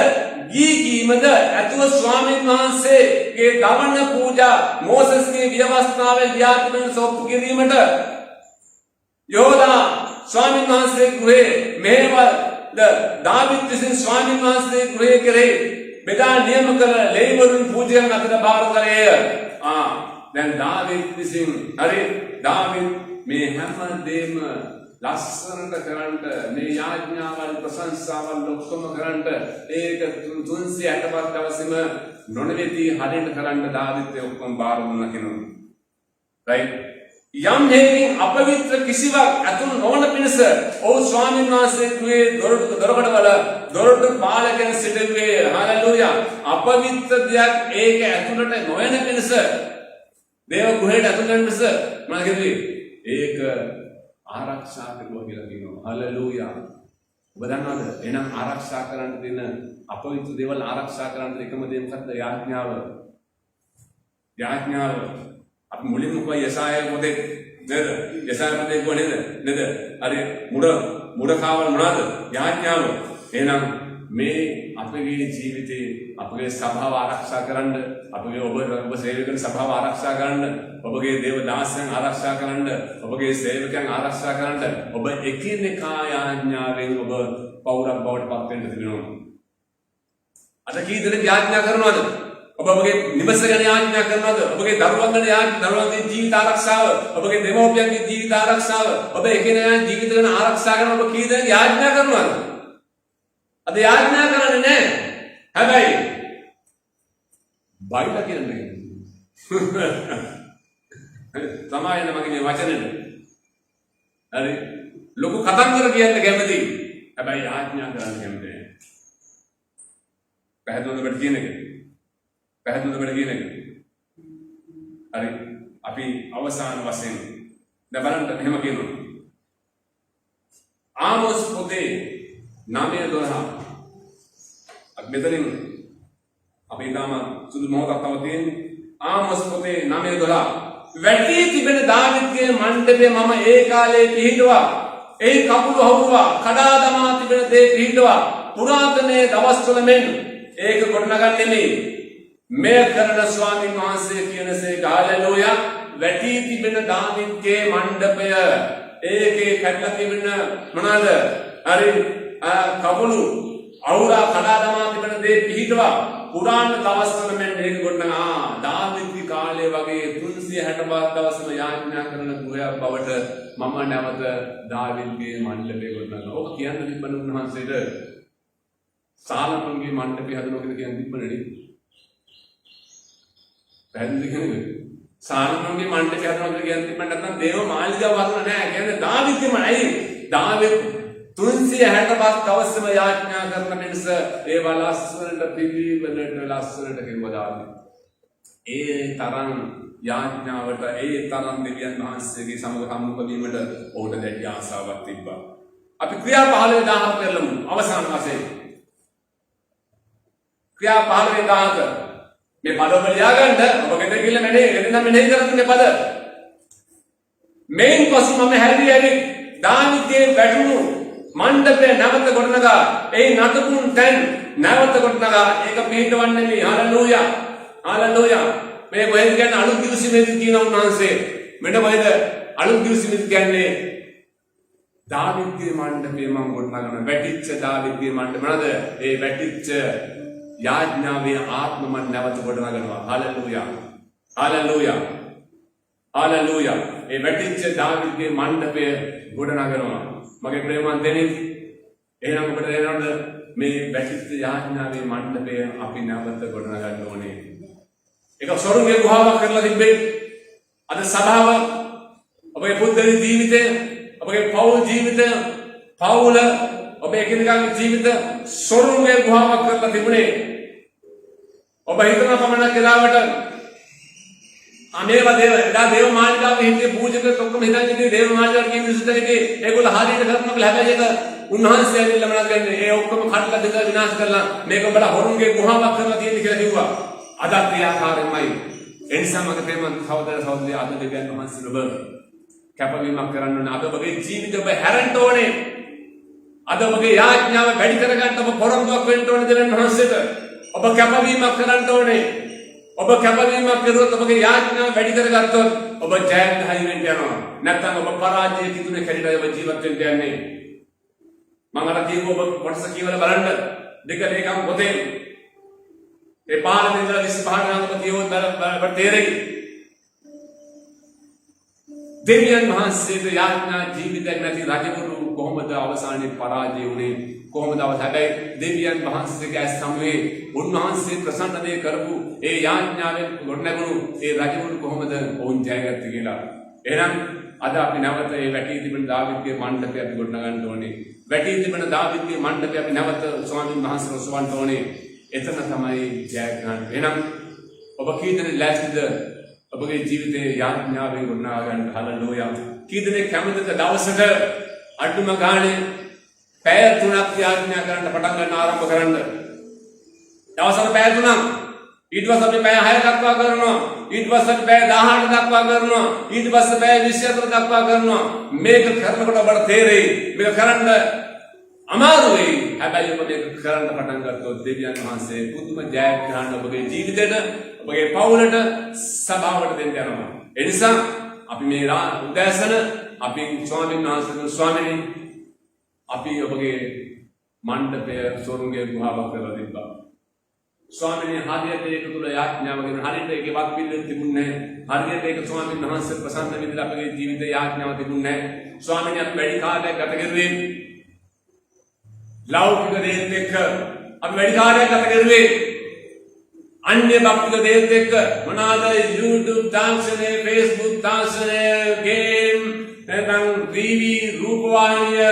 ගී කීමද ඇතුව ස්වාමීන් වහන්සේගේ දවන පූජා මෝසස්ගේ ව්‍යවස්ථාවේ ව්‍යාප්තියෙන් සොප්පු කිරීමට යෝදා ස්වාමීන් වහන්සේ ගෘහේ මෙහෙවද දාවිද් විසින් ස්වාමීන් වහන්සේ ගෘහේ කෙරෙහි බෙදා නියම කළ ලේවරුන් පූජකයන් අතර බාර කළේය. දැන් දාවිද් විසින් හරි දාවිද් මේ හැම දෙම ලස්සනට කරන්න මේ යාඥාවල් ප්‍රශංසාවල් ඔක්කොම කරන්න ඒක 365 දවසෙම නොනවති හරියට කරන්න දාවිත් ඔක්කොම බාර දුන්නා කියනවා. right? යම් හේකින් අපවිත්‍ර කිසිවක් අතුල් නොවන පිණිස ඔව් ස්වාමීන් වහන්සේ ගෘහේ දොරකඩවල දොරටු පාලකයන් සිටුවේ. හalleluya. අපවිත්‍ර දෙයක් ඒක ඇතුළට නොයන පිණිස දේව ගෘහයට ඇතුල් වෙන පිණිස මොනවද කියන්නේ? ඒක ආරක්ෂා කරුවා කියලා කියනවා. හalleluya. ඔබ දන්නවද? එහෙනම් ආරක්ෂා කරන්න තියෙන අපවිත්‍ර දේවල් ආරක්ෂා කරන්න එකම දේ මොකක්ද? යාඥාව. යාඥාව. අපි මුලින්ම කොයි යසාය පොතේ නේද? යසාය පොතේ කොහොමද නේද? හරි මුඩ කාවල් මොනවාද? යාඥාව. එහෙනම් මේ අපගේ ජීවිතේ අපගේ සභාව ආරක්ෂා කරන්න, අපගේ ඔබ සේවකයන් සභාව ආරක්ෂා කරන්න, ඔබගේ දේව දාසයන් ආරක්ෂා කරන්න, ඔබගේ සේවකයන් ආරක්ෂා කරන්න ඔබ එකිනෙකා යාඥාවෙන් ඔබ පෞරක් බවට පත් වෙන්න තිබෙනවා. අද කී දෙනෙක් යාඥා කරනවද? ඔබ ඔබගේ නිවස ගැන යාඥා කරනවද? ඔබගේ දරුවන් ගැන දරුවන්ගේ ජීවිත ආරක්ෂාව, ඔබගේ දෙමව්පියන්ගේ ජීවිත ආරක්ෂාව, ඔබ එකිනෙකා ජීවිත ගැන ආරක්ෂා කරන ඔබ කී දෙනෙක් යාඥා කරනවද? අද යාඥා කරන්නේ නැහැ. හැබැයි බයිලා කියන්නේ. තමයි මගේ මේ වචනෙට. හරි. ලොකු කතන්දර කියන්න කැමති. හැබැයි ආඥා කරන්න කැමති නෑ. පැහැදිලිවද කියන එක? පැහැදිලිවද කියන එක? හරි. අපි අවසාන වශයෙන් දැන් බලන්න එහෙම කියනවා. ආමෝස් පොතේ 9:12 අපි මෙතනින් අපි තාම සුදු මොහොතක් තව තියෙන්නේ. ආමෝස් පොතේ 9:12 වැටි තිබෙන දාවිද්ගේ මණ්ඩපය මම ඒ කාලේ පිහිටුවා. ඒ කපුළු හවුවා කඩා දමා තිබෙන දේ පිහිටුවා. පුරාතනයේ දවස්වල මෙන් ඒක ගොඩනගන්නේ නෙමෙයි. මේ කරන ස්වාමීන් වහන්සේ කියනසේ හාලෙලූයා. වැටි තිබෙන දාවිද්ගේ මණ්ඩපය ඒකේ කැඩලා තිබෙන මොනවාද? හරි කපුළු අවුරා කඩා දමා තිබෙන දේ පිහිටුවා. පුරාණ දවස්වල මෙන් ඒක ගොඩනගා දාවිද්ගේ කාලේ වගේ 365 දවසම යාඥා කරන ගෘහයක් බවට මම නැවත දාවිද්ගේ මණ්ඩපය ගොඩනගනවා. ඔක කියන්න තිබ්බන උන්වහන්සේට සාලමන්ගේ මණ්ඩපය හදනවා කියලා කියන්න තිබ්බනේ නේ. පැහැදිලි කියන්නේ සාලමන්ගේ මණ්ඩපය හදනවා කියලා කියන්න තිබ්බ නැත්නම් දේව මාලිගාව හදනවා නෑ. කියන්නේ දාවිද්ගේම නයි. දාවිද් 365 දවසම යාඥා කරන මිනිස ඒවා ලස්සනට පිළිවෙලට ලස්සනට කෙරුවා දාවිද්. ඒ තරම් යාඥාවට ඒ තරම් දෙවියන් වහන්සේගේ සමග හම්බ වීමට ඔහුට දැඩි ආසාවක් තිබ්බා. අපි ක්‍රියා 15 කරලමු අවසාන වශයෙන්. ක්‍රියා 15 මේ පදවල ලියාගන්න ඔබ ගෙදර ගිහලා මෙහෙ කරන්නේ පද. මේන් පසු මම හැරි දාවිද්ගේ වැටුණු මණ්ඩපය නැවත ගොඩනගා ඒ නටබුන් දැන් නැවත ගොඩනගා ඒක පිහිටවන්නේ මේ හාලෙලූයා. හාලෙලූයා. මේ කොහෙද කියන්නේ අලුත් දිවිසිමේදී කියන උන්වහන්සේ මෙන්න කොහෙද අලුත් දිවිසිමේදී කියන්නේ දාවිද්ගේ මණ්ඩපය මම ගොඩනගන වැටිච්ච දාවිද්ගේ මණ්ඩපය මොනවාද? ඒ වැටිච්ච යාඥාවේ ආත්ම මන් නැවත ගොඩනගනවා. හාලෙලූයා. හාලෙලූයා. හාලෙලූයා. ඒ වැටිච්ච දාවිද්ගේ මණ්ඩපය ගොඩනගනවා. මගේ ප්‍රේමන්තෙනි එහෙනම් ඔබට තේරෙනවද මේ වැටිච්ච යාඥාවේ මණ්ඩපය අපි නැවත ගොඩනගන්න ඕනේ. ඒක ස්වර්ගයේ ගුහාවක් කරලා තිබ්බේ. අද සභාව ඔබේ බුද්ධ ජීවිතය, ඔබේ පෞල් ජීවිතය, පෞල ඔබේ එකිනෙකාගේ ජීවිත ස්වර්ගයේ ගුහාවක් කරලා තිබුණේ. ඔබ හිතන පමණක් වෙලාවට අනේව දේව මාලිගාවේ හිටිය පූජකයෝ ඔක්කොම හිතන්නේ දේව මාලිගාවට කියන විසුද්ධියේ ඒගොල්ලෝ හරියට කරනවා කියලා. හැබැයි ඒක උන්වහන්සේ ඇවිල්ලා මොනවද කියන්නේ? ඒ ඔක්කොම කඩලා දෙක විනාශ කරලා මේක උඹලා හොරුන්ගේ ගුහාවක් කරලා තියෙන කියලා කිව්වා. අද ක්‍රියාකාරයමයි. ඒ නිසා මගේ ප්‍රේමන්ත සහෝදර සහෝදරිය අද දෙවියන් වහන්සේ ඔබ කැපවීමක් කරන්න ඕනේ. අද ඔබගේ ජීවිතය ඔබ හැරෙන්න ඕනේ. අද ඔබගේ යාඥාව වැඩි කරගන්න ඔබ පොරොන්දුවක් වෙන්න ඕනේ දෙවියන් වහන්සේට. ඔබ කැපවීමක් කරන්න ඕනේ. ඔබ කැපවීමක් කරුවොත් ඔබගේ යාඥාව වැඩි කරගත්තොත් ඔබ ජයග්‍රහී වෙන්න යනවා. නැත්නම් ඔබ පරාජය කිතුනේ කැඩිලා ඔබ ජීවත් වෙන්න යන්නේ. මම අර කියව ඔබ කොටස කියවලා බලන්න. දෙක දෙකම පොතේ ඒ 15 ඉඳලා 25 නම් ඔබ කියවොත් බලන්න තේරෙයි. දෙවියන් වහන්සේට යාඥා ජීවිතයක් නැති රජවරු කොහොමද අවසානයේ පරාජය වුනේ? කොහොමද හැබැයි දෙවියන් වහන්සේගේ ඇස් සමුවේ උන්වහන්සේ ප්‍රසන්නදේ කරපු ඒ යාඥාවෙන් ගොඩනැගුණු ඒ රජවරු කොහොමද ඔවුන් ජයගත්තේ කියලා. එහෙනම් අද අපි නැවත ඒ වැටී තිබෙන දාවිද්ගේ මණ්ඩපය අපි ගොඩනගන්න ඕනේ. වැටී තිබෙන දාවිද්ගේ මණ්ඩපය අපි නැවත ස්වාමීන් වහන්සේට සුවන්ත ඕනේ. එතන තමයි ජයග්‍රහණ. එහෙනම් ඔබ කීදෙනෙක් ලෑස්තිද ඔබගේ ජීවිතයේ යාඥාවෙන් ගොඩනගා ගන්න? හලලූයා. කීදෙනෙක් කැමතිද දවසට අඩුම ගානේ පැය 3ක් යාඥා කරන්න පටන් ගන්න ආරම්භ කරන්න? දවසට පැය 3ක්, ඊට පස්සේ අපි පැය 6 දක්වා කරනවා, ඊට පස්සේ අපි පැය 18 දක්වා කරනවා, ඊට පස්සේ පැය 24 දක්වා කරනවා. මේක කරනකොට ඔබට තේරෙයි මේක කරන්න අමාරු වෙයි. හැබැයි ඔබ මේක කරන්න පටන් ගත්තොත් දෙවියන් වහන්සේ පුදුම ජයග්‍රහණ ඔබගේ ජීවිතේට, ඔබගේ පවුලට, සභාවට දෙන්න යනවා. ඒ නිසා අපි මේ උදෑසන අපි ස්වාමීන් වහන්සේගේ ස්වාමීනි අපි ඔබගේ මණ්ඩපය ස්වර්ගයේ ගුහාවක් කරලා තිබ්බා. ස්වාමීනි හරියට ඒක තුල යාඥාව ගැන හරියට ඒකේ වත් පිළිවෙල තිබුණේ නැහැ. හරියට ඒක ස්වාමීන් වහන්සේ ප්‍රසන්න විදිහට අපගේ ජීවිතේ යාඥාව තිබුණේ නැහැ. ස්වාමීනි අපි වැඩි කාලයක් ගත කරුවේ ලෞකික දේත් එක්ක අපි වැඩි කාලයක් ගත කරුවේ අන්‍ය භක්තික දේත් එක්ක මොනවාද YouTube තාක්ෂණය, Facebook තාක්ෂණය, ගේම්, නැත්නම් ටීවී, රූපවාහිනිය,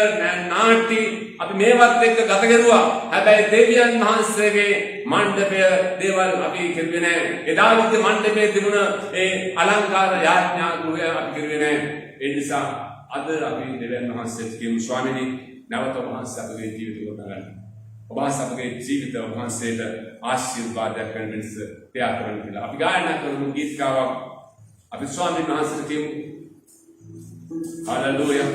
නාට්‍ය අපි මේවත් එක්ක ගත කෙරුවා. හැබැයි දෙවියන් වහන්සේගේ මණ්ඩපය දේවල් අපි කෙරුවේ නැහැ. එදා විද්‍ය මණ්ඩපයේ තිබුණ ඒ අලංකාර යාඥා ගෘහය අපි කෙරුවේ නැහැ. ඒ නිසා අද අපි දෙවියන් වහන්සේට කියමු ස්වාමීනි නැවත වහන්සේ අපගේ ජීවිත ගොඩනගන්න. ඔබ අපගේ ජීවිත වහන්සේට ආශිර්වාදයක් කරන මිනිස් ප්‍රයාස කරන්න කියලා. අපි ගායනා කරමු ගීතිකාවක්. අපි ස්වාමීන් වහන්සේට කියමු හalleluya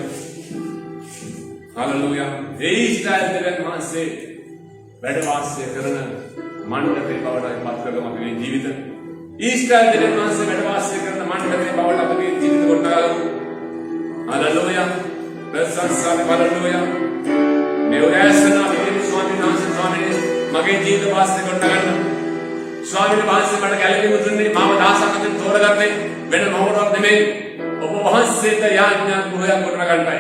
හalleluya. ඒ ඉස්රායෙල් දෙවියන් වහන්සේ වැඩ වාසය කරන මණ්ඩපේ බවට පත් කරගමු අපගේ ජීවිත. ඉස්රායෙල් දෙවියන් වහන්සේ වැඩ වාසය කරන මණ්ඩපේ බවට අපගේ ජීවිත ගොඩනගමු. හalleluya. ප්‍රශංසා හalleluya. මේ උදෑසන අපි ස්වාමීන් වහන්සේ ස්වාමීනි මගේ ජීවිත වාසය කරන්න ස්වාමීන් වහන්සේ මට ගැලවීම දුන්නේ මාව දාසකෙන් තෝරගත්තේ වෙන මොහොතක් නෙමෙයි. ඔබ වහන්සේට යාඥා ගෘහයක් ගොඩනගන්නයි.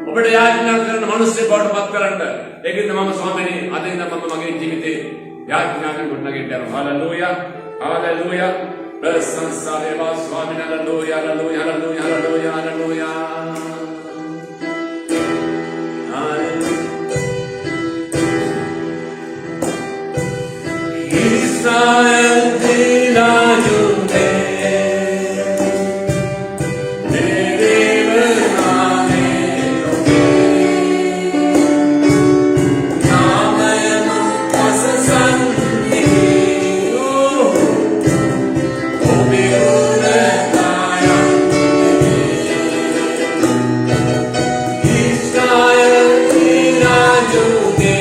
ඔබට යාඥා කරන මිනිස්සු බවට පත් කරන්න. ඒකින්ද මම ස්වාමීනි අද ඉඳන් මම මගේ ජීවිතේ යාඥා ගොඩනගෙන්න යනවා. Hallelujah hallelujah. ප්‍රශංසා වේවා ස්වාමීනි. Hallelujah hallelujah hallelujah hallelujah hallelujah. Israel dilayude Nerevane loke Namayam asasandi Obiune kayam Israel dilayude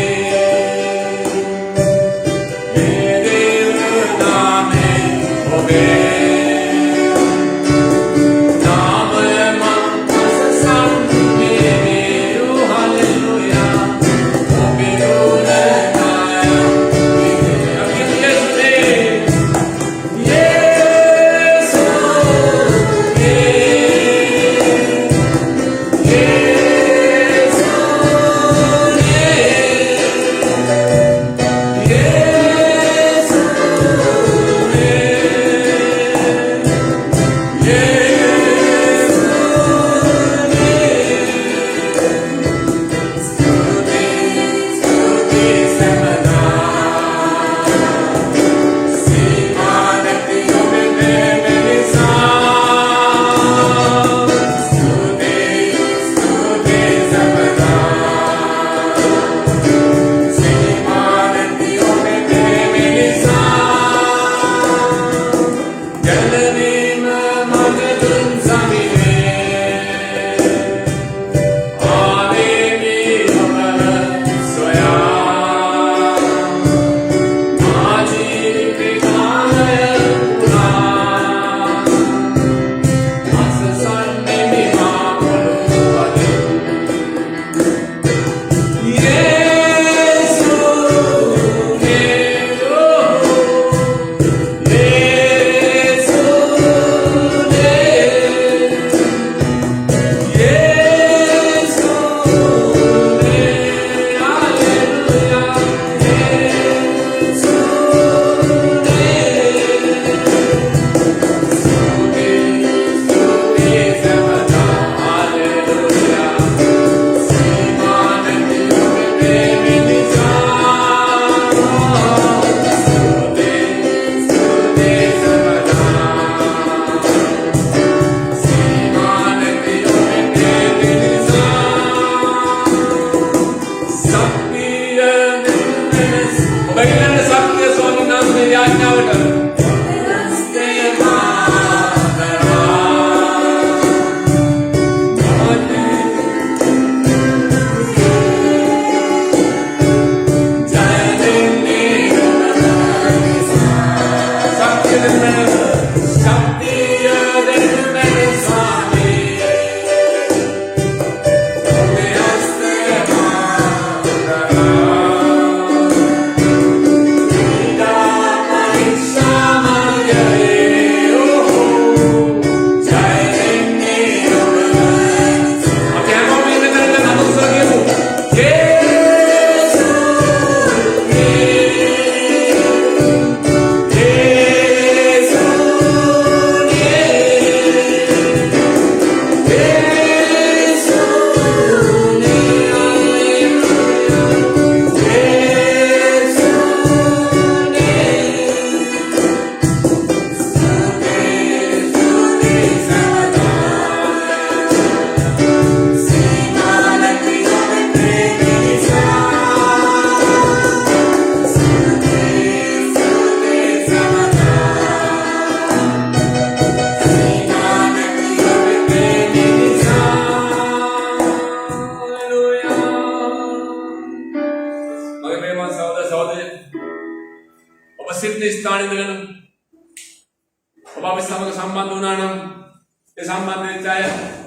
ඒ සම්බන්ධයෙන් අය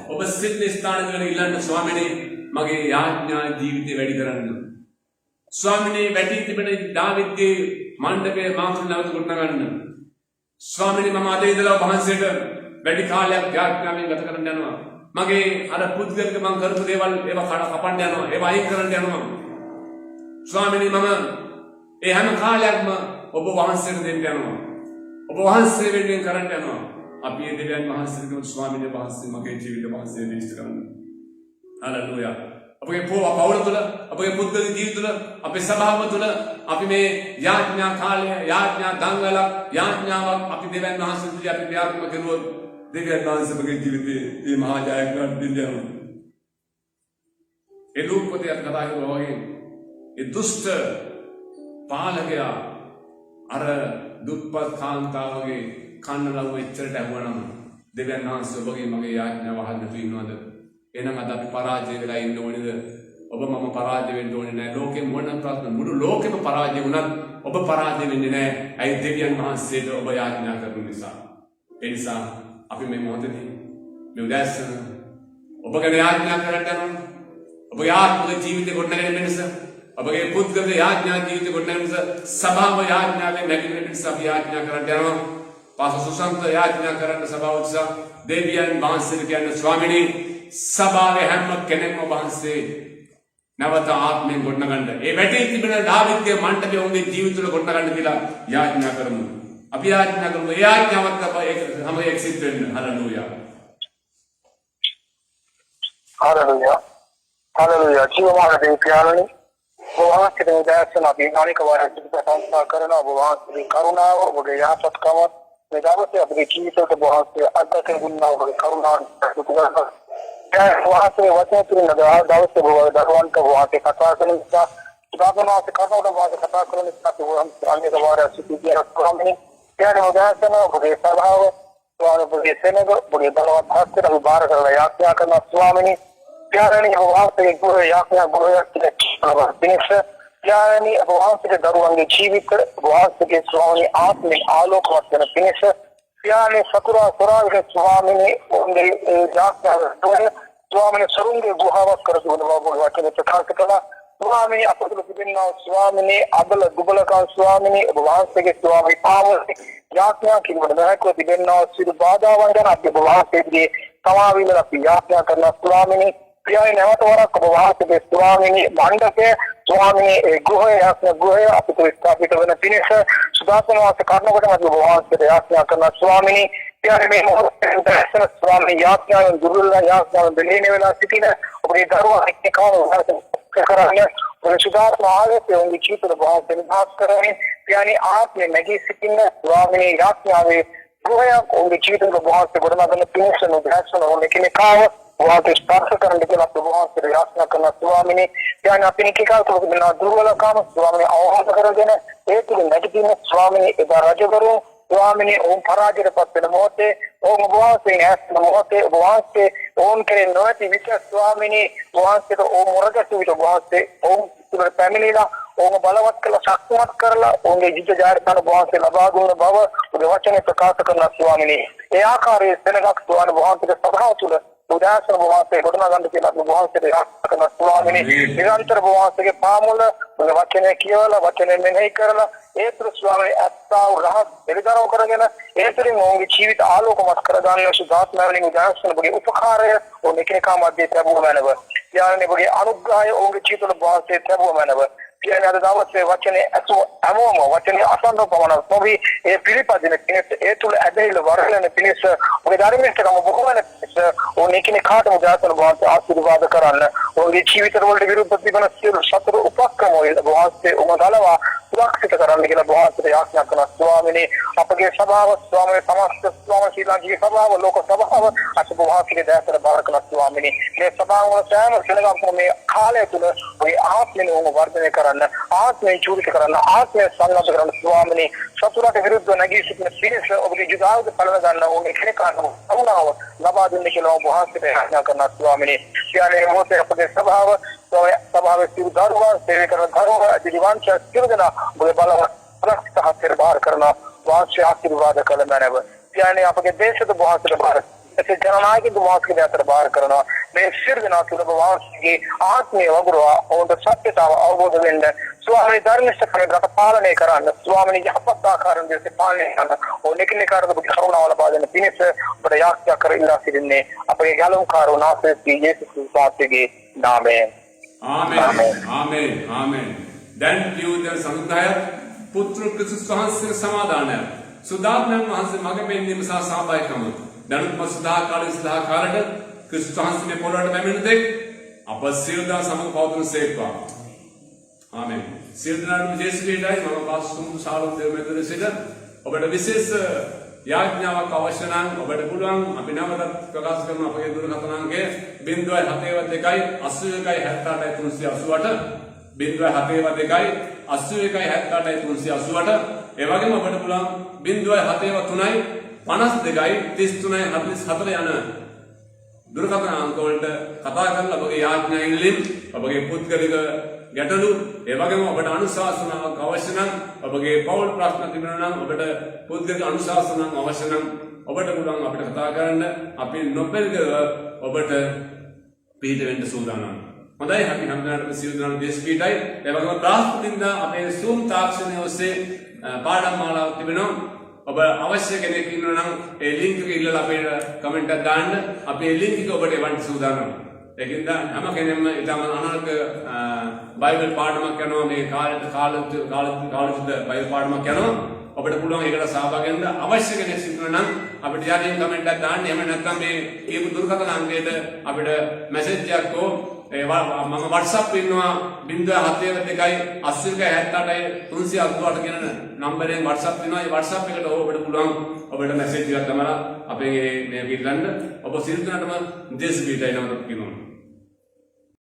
ඔබ සිටින ස්ථානවල ඊළඟ ස්වාමිනේ මගේ යාඥා ජීවිතේ වැඩි කරන්න. ස්වාමිනේ වැඩි තිබෙන දාවිද්ගේ මණ්ඩපයේ මාතුල නැවත ගොඩනගන්න. ස්වාමිනේ මම අද ඉඳලා වහන්සේට වැඩි කාලයක් යාඥාවෙන් ගත කරන්න යනවා. මගේ අර පුද්ගලික මම කරපු දේවල් ඒවා කපන්න යනවා. ඒවා අයින් කරන්න යනවා. ස්වාමිනේ මම ඒ හැම කාලයක්ම ඔබ වහන්සේට දෙන්න යනවා. ඔබ වහන්සේ වෙනුවෙන් කරන්න යනවා. අපි ඒ දෙවියන් වහන්සේට කියමු ස්වාමීන් වහන්සේ මගේ ජීවිත වහන්සේ විශ්ත කරන්න. හලෙලූයා. අපගේ පවුල තුළ අපගේ පුද්ගලික ජීවිත තුළ අපේ සභාව තුළ අපි මේ යාඥා කාලය යාඥා දංගලක් යාඥාවක් අපි දෙවියන් වහන්සේට අපි ක්‍රියාත්මක කරුවොත් දෙවියන් වහන්සේ මගේ ජීවිතේ මේ මහා ජයග්‍රහණ දෙන්න යනවා. ඒ ලෝකපතේ අපි කතා කරනවා වගේ ඒ දුෂ්ට පාලකයා අර දුප්පත් කාන්තාවගේ කන්නලව එච්චරට ඇහුවනම් දෙවියන් වහන්සේ ඔබගේ මගේ යාඥාව අහන්න තු ඉන්නවද? එහෙනම් අද අපි පරාජය වෙලා ඉන්න ඕනේද? ඔබ මම පරාජය වෙන්න ඕනේ නැහැ. ලෝකෙ මොන ප්‍රශ්න මුළු ලෝකෙම පරාජය වුණත් ඔබ පරාජය වෙන්නේ නැහැ. ඇයි? දෙවියන් වහන්සේට ඔබ යාඥා කරන නිසා. ඒ නිසා අපි මේ මොහොතේදී මේ උදෑසන ඔබ ගැන යාඥා කරන්න යනවා. ඔබගේ ආත්මික ජීවිතේ ගොඩනගෙන වෙනස ඔබගේ පුද්ගලික යාඥා ජීවිතේ ගොඩනගෙන වෙනස සභාව යාඥාවෙන් නැගිටින නිසා අපි යාඥා කරන්න යනවා. පාස සුසන්ත යාඥා කරන්න සභාව උත්සාහ දෙවියන් වහන්සේට කියන්නේ ස්වාමිනේ සභාවේ හැම කෙනෙක්ම වහන්සේ නැවත ආත්මයෙන් ගොඩනගන්න. ඒ වැටී තිබෙන දාවිද්ගේ මණ්ඩපය ඔවුන්ගේ ජීවිත තුළ ගොඩනගන්න කියලා යාඥා කරමු. අපි යාඥා කරමු. ඒ යාඥාවත් අපේ හැම එක්සිට වෙන්න. හලෙලූයා. හලෙලූයා. හලෙලූයා. ජීවමාන දෙවියන් වහන්සේ උදෑසන අපි අනික වාරයක් ප්‍රශංසා කරනවා. ඔබ වහන්සේගේ කරුණාව ඔබගේ යහපත්කම මේ දවසේ අපේ ජීවිතයට වහන්සේ අත්දැකීම් දුන්නා. ඔබගේ කරුණාව සතුටුකරනවා. වහන්සේ වචන තුලින් දවසේ දරුවන්ට වහන්සේ කතා කරන නිසා සුදානවාස කරනකොට වහන්සේ කතා කරන නිසා අනික වාරයක් සිටිනවා ස්වාමීනි. ඊට උදෑසන ඔබගේ සභාව ඔබගේ සෙනග ඔබගේ බලවත් හස්තයට උබාර කරලා යාඥා කරන ස්වාමීනි. යාරණී වහන්සේ ගුරු යාඥා ගුරුයක් දිනස යාරණී වහන්සේ දරුවන්ගේ ජීවිත වහන්සේගේ ස්වාමීනි ආත්මික ආලෝකවත් වෙන දිනස යානේ සතුරා සොරාගේ ස්වාමීනි ඔබේ යාඥා දුන්නේ ස්වාමීනි සරුංගේ ගුහාවක් කර දුන බව වචන ප්‍රකාශ කළා. ස්වාමීනි අපතුල තිබෙනා ස්වාමීනි අබල දුබලකම් ස්වාමීනි ඔබ වහන්සේගේ ස්වාමීනි පාවසේ යාඥා කිව්වද නැකෝ තිබෙනා සිදු බාධාවන් ගැන අපි ඔබ වහන්සේගේ සමාවිල අපි යාඥා කරන ස්වාමීනි ප්‍රියයි නැවත වරක් ඔබ වහන්සේගේ ස්වාමීනි මණ්ඩපයේ ස්වාමීනි ගෘහය යාඥා ගෘහය අපිට ස්ථාපිත වෙන පිණිස සුදාසනවාස කරනකොට අපි ඔබ වහන්සේට යාඥා කරන ස්වාමීනි प्यारे में दर्शन स्वामी यात्रा गुरुला यात्रा लेने वाला स्थिति ने और ये दरवा इतने काम कराने और सुधार आगे पे उनकी चित्र बहुत विकास कर रहे हैं यानी आप में नगी स्थिति में स्वामी यात्रा में गोया उनकी चित्र को बहुत से गुणा करने पिनेशन और दर्शन और लेकिन काम वहाँ के स्पर्श करने के लिए बहुत से यात्रा करना स्वामी ने यानी अपने के काल को बिना दुर्वल काम स्वामी आवाज कर देना एक दिन नेगेटिव स्वामी ने इधर राज्य करो स्वामी ओम पराजय पत्न मोहते ओम उपवास मोहते उपवास से ओम करे नवति विचार स्वामी उपवास से तो ओम मुरग सुविध उपवास से ओम फैमिली ला ओम बलवत् कला शक्तिमत करला ओम जिज जाहिर खान उपवास से लबागुण भव वचन प्रकाश करना स्वामी ये आकार सेनगा स्वामी उपवास के स्वभाव तुल उदासन उपवास से घटना गंध के उपवास से करना स्वामी निरंतर उपवास के पामुल वचन केवल वचन में नहीं करला ඒතර ස්වාමී අත්තා රහත් එළිදරව් කරගෙන ඒතරින් ඔවුන්ගේ ජීවිත ආලෝකමත් කරගන්න සුදාත්මවලින් උදාසන ඔබගේ උපකාරය ඔවුන් එකිනෙකා මැද ලැබුව මැනව. යානේ ඔබගේ අනුග්‍රහය ඔවුන්ගේ ජීවිතවල වාසය ලැබුව මැනව. කියන්නේ අද දවසේ වචනේ අසු හැමෝම වචනේ අසන්න පවණක් නොවි ඒ පිළිපදින කෙනෙක් ඒ තුල ඇදහිල්ල වරලන පිණිස ඔබේ ධර්මයෙන් බොහෝමන ඔවුන් එකිනෙකාට උදාසන වාසය ආශිර්වාද කරන්න. ඔවුන්ගේ ජීවිතවලට විරුද්ධ තිබෙන සියලු සතර උපක්‍රම වල වාසය උමදලවා सुरक्षित कराने के लिए बहुत से याचना करना स्वामी आपके स्वभाव स्वामी समस्त स्वामी श्रीलंका की स्वभाव लोक स्वभाव अच्छा बहुत के दया बाहर करना स्वामी मैं स्वभाव स्वयं श्रीलंका में खाले तुल वही आप में वर्धने करना आप में चूर करना आप में संगत करना स्वामी शत्रुरा के विरुद्ध नगी सीरियस और जुदाव के फल करना उन्हें कारणा लबा देने के लिए बहुत से याचना करना स्वामी प्यारे वो से अपने स्वभाव स्वभाव धर्म सेवे करना धर्म जीवान से स्थिरना बोले बाला बाहर करना वहां से आशीर्वाद कर मैंने यानी आपके देश तो बहुत से बाहर ऐसे जननायक गुमास के अतर बार करना मैं सिर दिना तुला भगवान के आत्मीय वगुरवा और सत्यता अवबोध वेंड स्वामी धर्मिष्ठ फलगत पालने करन स्वामी यहपत्ताकारन जैसे पालने करन और निकने कार तो करुणा वाला बादन पिनिस प्रयास क्या कर इल्ला सिरने अपने गालों कारो नासे की यीशु के नाम में आमेन आमेन आमेन දැන් ජීවිතය සමුදාය පුත්‍ර ක්‍රිස්තුස් වහන්සේ සමාදානය සුදාත්මයන් වහන්සේ මඟ පෙන්වීම සහ සහභාගීකම දැනුත් සදා කාලයට ක්‍රිස්තුස් වහන්සේ පොළොවට පැමිණ දෙක් අප සියලු දා සමග පවතුන සේක්වා ආමෙන් සියලු දෙනාටම ජේසුස් ක්‍රිස්තුයි මම පාස්තුම් ශාලෝම් දේව මෙතන සිට ඔබට විශේෂ යාඥාවක් අවශ්‍ය නම් ඔබට පුළුවන් අපි නැවතත් ප්‍රකාශ කරන අපගේ දුරකථන අංකය 072 81 78 388 072 81 78 388 ඒ වගේම ඔබට පුළුවන් 073 52 33 44 යන දුරකථන අංක වලට කතා කරලා ඔබගේ යාඥා ඉල්ලීම් ඔබගේ පුද්ගලික ගැටලු ඒ වගේම ඔබට අනුශාසනාවක් අවශ්‍ය නම් ඔබගේ පෞල් ප්‍රශ්න තිබෙනවා නම් ඔබට පුද්ගලික අනුශාසනාවක් අවශ්‍ය නම් ඔබට පුළුවන් අපිට කතා කරන්න අපි නොපෙළගව ඔබට පිට වෙන්න සූදානම් හොඳයි අපි හැමදාම සියලු දෙනාට දේශපීඨයි ඒ වගේම බ්‍රහස්පතින්දා අපේ Zoom තාක්ෂණය ඔස්සේ පාඩම් මාලාවක් තිබෙනවා ඔබ අවශ්‍ය කෙනෙක් ඉන්නවා නම් ඒ ලින්ක් එක ඉල්ලලා අපේ කමෙන්ට් එකක් දාන්න අපි ඒ ලින්ක් එක ඔබට එවන්න සූදානම් ඒකින්ද හැම කෙනෙක්ම ඊටම අනර්ග බයිබල් පාඩමක් කරනවා මේ කාලෙට බයිබල් පාඩමක් කරනවා ඔබට පුළුවන් ඒකට සහභාගී වෙන්න අවශ්‍ය කෙනෙක් ඉන්නවා නම් අපිට යාදී කමෙන්ට් එකක් දාන්න එහෙම නැත්නම් මේ කියපු දුරකථන අංකයට අපිට මැසේජ් එකක් හෝ මම WhatsApp ඉන්නවා 072 81 388 කියන නම්බරයෙන් WhatsApp දෙනවා. ඒ WhatsApp එකට ඔබට පුළුවන් ඔබට මැසේජ් එකක් දමලා අපේ මේ පිළිගන්න. ඔබ සියලු දෙනාටම දේශ පිටයි නම් කියනවා.